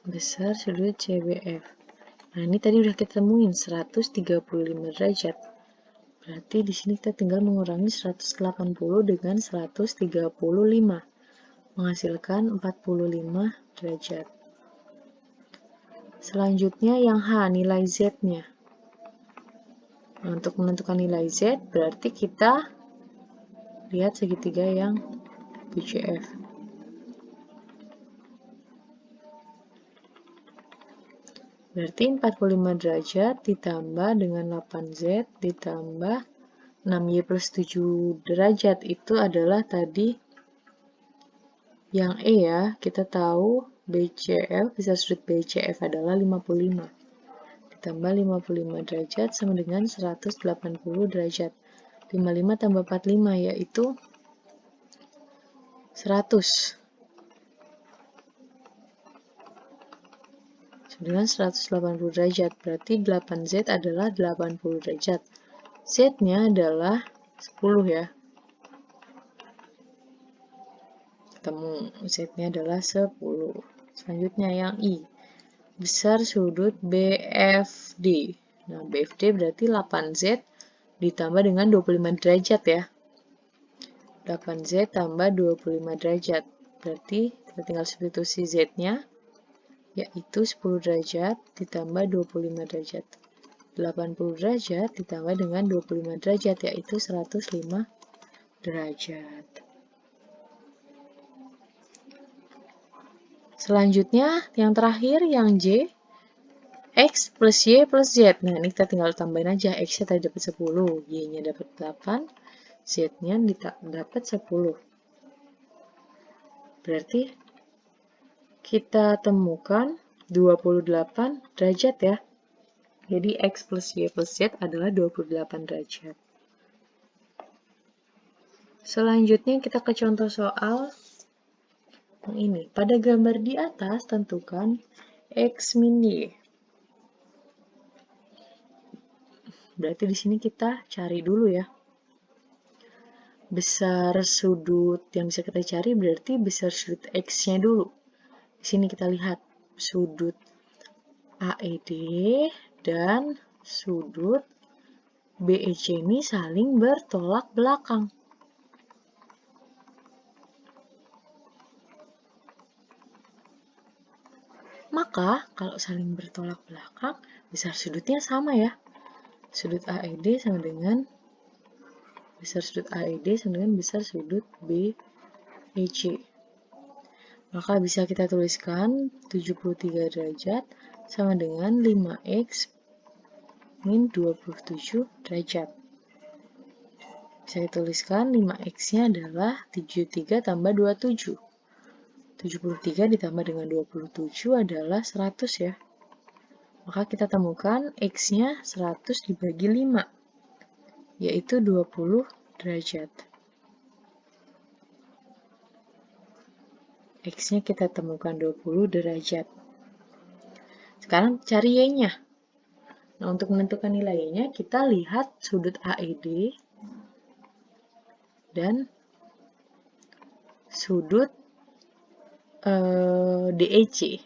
Besar sudut CBF. Nah, ini tadi udah kita temuin 135 derajat. Berarti di sini kita tinggal mengurangi 180 dengan 135, menghasilkan 45 derajat. Selanjutnya yang H, nilai Z-nya. Nah, untuk menentukan nilai Z, berarti kita lihat segitiga yang BCF. Berarti 45 derajat ditambah dengan 8Z ditambah 6Y plus 7 derajat itu adalah tadi yang E ya. Kita tahu BCF, besar sudut BCF adalah 55. Ditambah 55 derajat sama dengan 180 derajat. 55 tambah 45 yaitu 100. Dengan 180 derajat, berarti 8Z adalah 80 derajat. Z-nya adalah 10 ya. Ketemu, Z-nya adalah 10. Selanjutnya yang I. Besar sudut BFD. Nah, BFD berarti 8Z ditambah dengan 25 derajat ya. 8Z tambah 25 derajat. Berarti kita tinggal substitusi Z-nya, yaitu 10 derajat ditambah 25 derajat. 80 derajat ditambah dengan 25 derajat, yaitu 105 derajat. Selanjutnya, yang terakhir, yang J, X plus Y plus Z. Nah, ini kita tinggal tambahin aja. X-nya tadi dapat 10, Y-nya dapat 8, Z-nya dapat 10. Berarti kita temukan 28 derajat ya. Jadi X plus Y plus Z adalah 28 derajat. Selanjutnya kita ke contoh soal yang ini. Pada gambar di atas tentukan X min Y. Berarti di sini kita cari dulu ya. Besar sudut yang bisa kita cari berarti besar sudut X-nya dulu. Di sini kita lihat sudut AED dan sudut BEC ini saling bertolak belakang. Maka, kalau saling bertolak belakang, besar sudutnya sama ya. Sudut AED sama dengan besar sudut AED sama dengan besar sudut BEC. Maka bisa kita tuliskan 73 derajat sama dengan 5X min 27 derajat. Bisa dituliskan 5X-nya adalah 73 tambah 27. 73 ditambah dengan 27 adalah 100 ya. Maka kita temukan X-nya 100 dibagi 5, yaitu 20 derajat. X-nya kita temukan 20 derajat. Sekarang cari Y-nya. Nah, untuk menentukan nilai Y-nya, kita lihat sudut AED dan sudut DEC.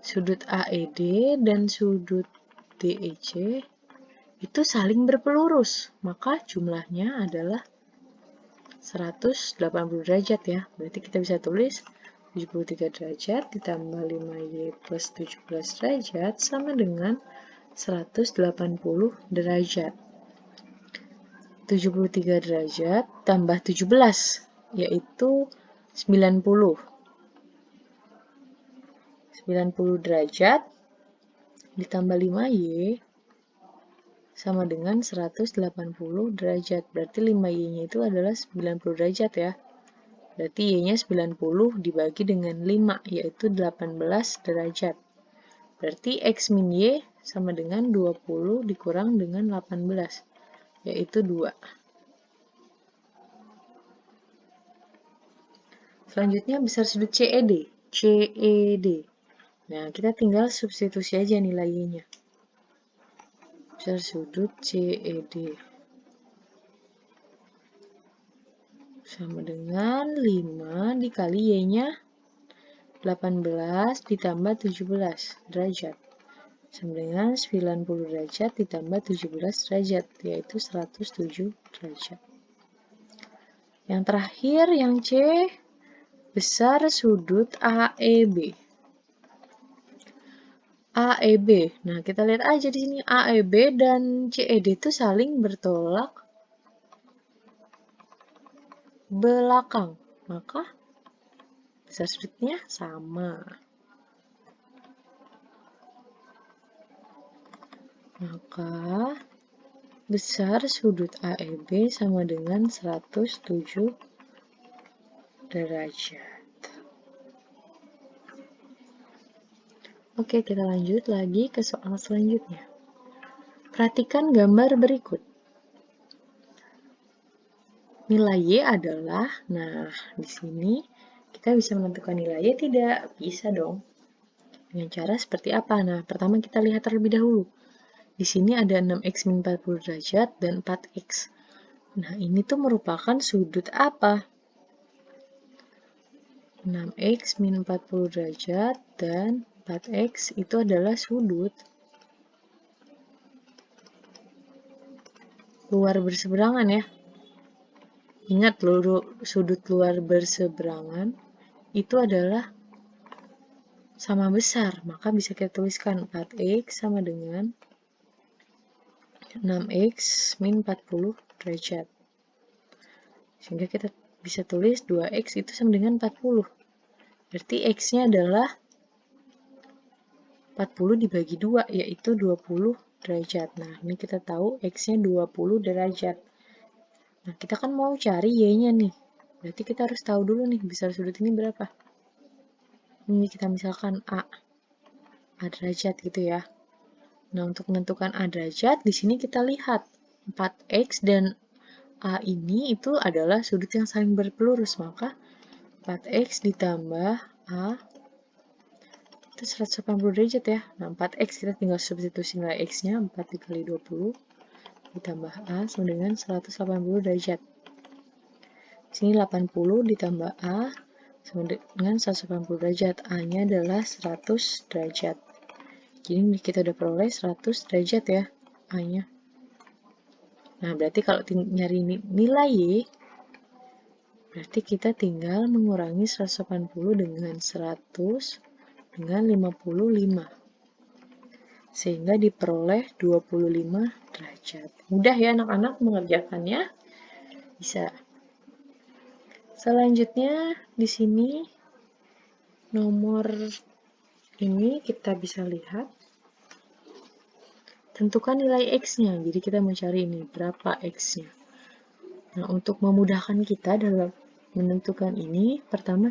Sudut AED dan sudut DEC itu saling berpelurus, maka jumlahnya adalah 180 derajat ya. Berarti kita bisa tulis 73 derajat ditambah 5Y plus 17 derajat sama dengan 180 derajat. 73 derajat tambah 17, yaitu 90. 90 derajat ditambah 5Y sama dengan 180 derajat. Berarti 5Y-nya itu adalah 90 derajat ya. Berarti Y-nya 90 dibagi dengan 5, yaitu 18 derajat. Berarti X min Y sama dengan 20 dikurang dengan 18, yaitu 2. Selanjutnya besar sudut CED. CED. Nah, kita tinggal substitusi aja nilai Y-nya. Besar sudut CED sama dengan 5 dikali Y-nya 18 ditambah 17 derajat. Sama dengan 90 derajat ditambah 17 derajat, yaitu 107 derajat. Yang terakhir, yang C, besar sudut AEB. AEB. Nah, kita lihat aja di sini AEB dan CED itu saling bertolak belakang. Maka besar sudutnya sama. Maka besar sudut AEB sama dengan 107 derajat. Oke, kita lanjut lagi ke soal selanjutnya. Perhatikan gambar berikut. Nilai Y adalah, nah di sini kita bisa menentukan nilai Y tidak? Bisa dong. Dengan cara seperti apa? Nah, pertama kita lihat terlebih dahulu. Di sini ada 6X min 40 derajat dan 4X. Nah, ini tuh merupakan sudut apa? 6X min 40 derajat dan 4X itu adalah sudut luar berseberangan ya. Ingat, sudut luar berseberangan itu adalah sama besar, maka bisa kita tuliskan 4X sama dengan 6X min 40 derajat. Sehingga kita bisa tulis 2X itu sama dengan 40. Berarti X-nya adalah 40 dibagi 2, yaitu 20 derajat. Nah, ini kita tahu X-nya 20 derajat. Nah, kita kan mau cari Y-nya nih. Berarti kita harus tahu dulu nih, besar sudut ini berapa. Ini kita misalkan A derajat gitu ya. Nah, untuk menentukan A derajat, di sini kita lihat 4X dan A ini itu adalah sudut yang saling berpelurus. Maka 4X ditambah A itu 180 derajat ya. Nah, 4X kita tinggal substitusi nilai X-nya, 4 dikali 20 ditambah A sama dengan 180 derajat. Sini 80 ditambah A sama dengan 180 derajat. A-nya adalah 100 derajat. Jadi kita udah peroleh 100 derajat ya A-nya. Nah, berarti kalau nyari nilai Y, berarti kita tinggal mengurangi 180 dengan 100 dengan 55. Sehingga diperoleh 25 derajat. Mudah ya anak-anak mengerjakannya? Bisa. Selanjutnya di sini nomor ini kita bisa lihat tentukan nilai X-nya. Jadi kita mau cari ini berapa X-nya. Nah, untuk memudahkan kita dalam menentukan ini, pertama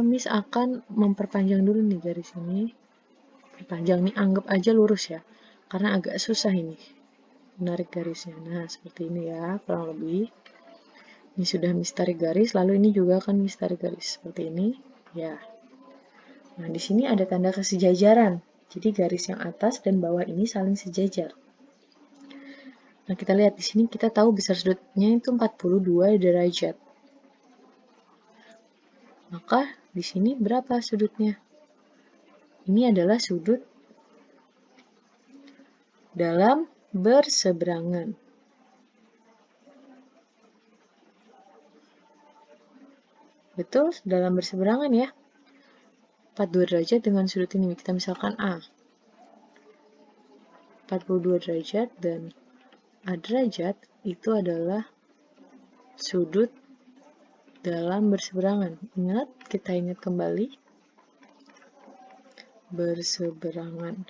Miss akan memperpanjang dulu nih garis ini. Perpanjang nih, anggap aja lurus ya. Karena agak susah ini menarik garisnya. Nah, seperti ini ya, kurang lebih. Ini sudah Miss tarik garis, lalu ini juga akan Miss tarik garis. Seperti ini, ya. Nah, di sini ada tanda kesejajaran. Jadi garis yang atas dan bawah ini saling sejajar. Nah, kita lihat di sini kita tahu besar sudutnya itu 42 derajat. Maka di sini berapa sudutnya? Ini adalah sudut dalam berseberangan. Betul, dalam berseberangan ya. 42 derajat dengan sudut ini. Kita misalkan A. 42 derajat dan A derajat itu adalah sudut dalam berseberangan. Kita ingat kembali. Berseberangan.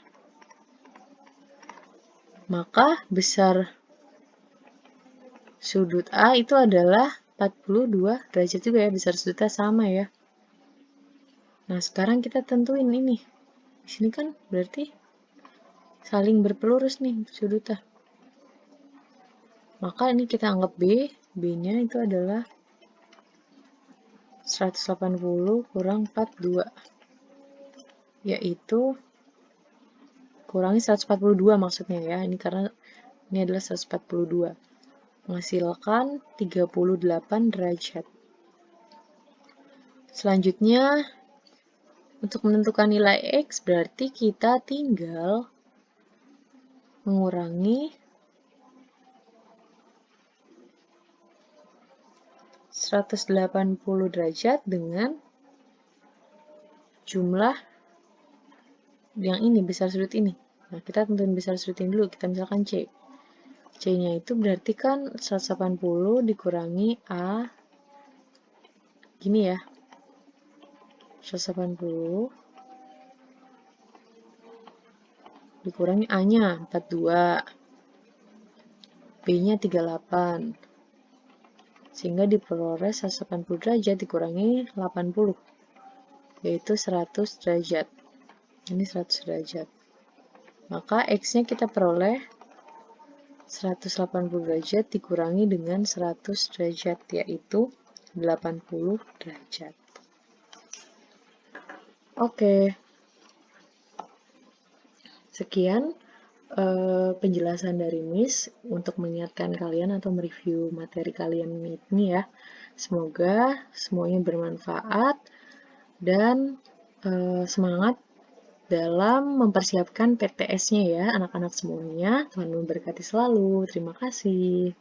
Maka besar sudut A itu adalah 42 derajat juga ya, besar sudutnya sama ya. Nah, sekarang kita tentuin ini. Di sini kan berarti saling berpelurus nih sudutnya. Maka ini kita anggap B, B-nya itu adalah 180 kurang 42, yaitu kurangi 142 maksudnya ya, ini karena ini adalah 142, menghasilkan 38 derajat. Selanjutnya, untuk menentukan nilai X berarti kita tinggal mengurangi 180 derajat dengan jumlah yang ini, besar sudut ini. Nah, kita tentuin besar sudut ini dulu, kita misalkan C. C-nya itu berarti kan 180 dikurangi A, gini ya, 180 dikurangi A-nya 42, B-nya 38, sehingga diperoleh 180 derajat dikurangi 80, yaitu 100 derajat. Ini 100 derajat. Maka X-nya kita peroleh 180 derajat dikurangi dengan 100 derajat, yaitu 80 derajat. Oke. Sekian penjelasan dari Miss untuk mengingatkan kalian atau mereview materi kalian ini ya. Semoga semuanya bermanfaat dan semangat dalam mempersiapkan PTS-nya ya anak-anak semuanya. Tuhan memberkati selalu. Terima kasih.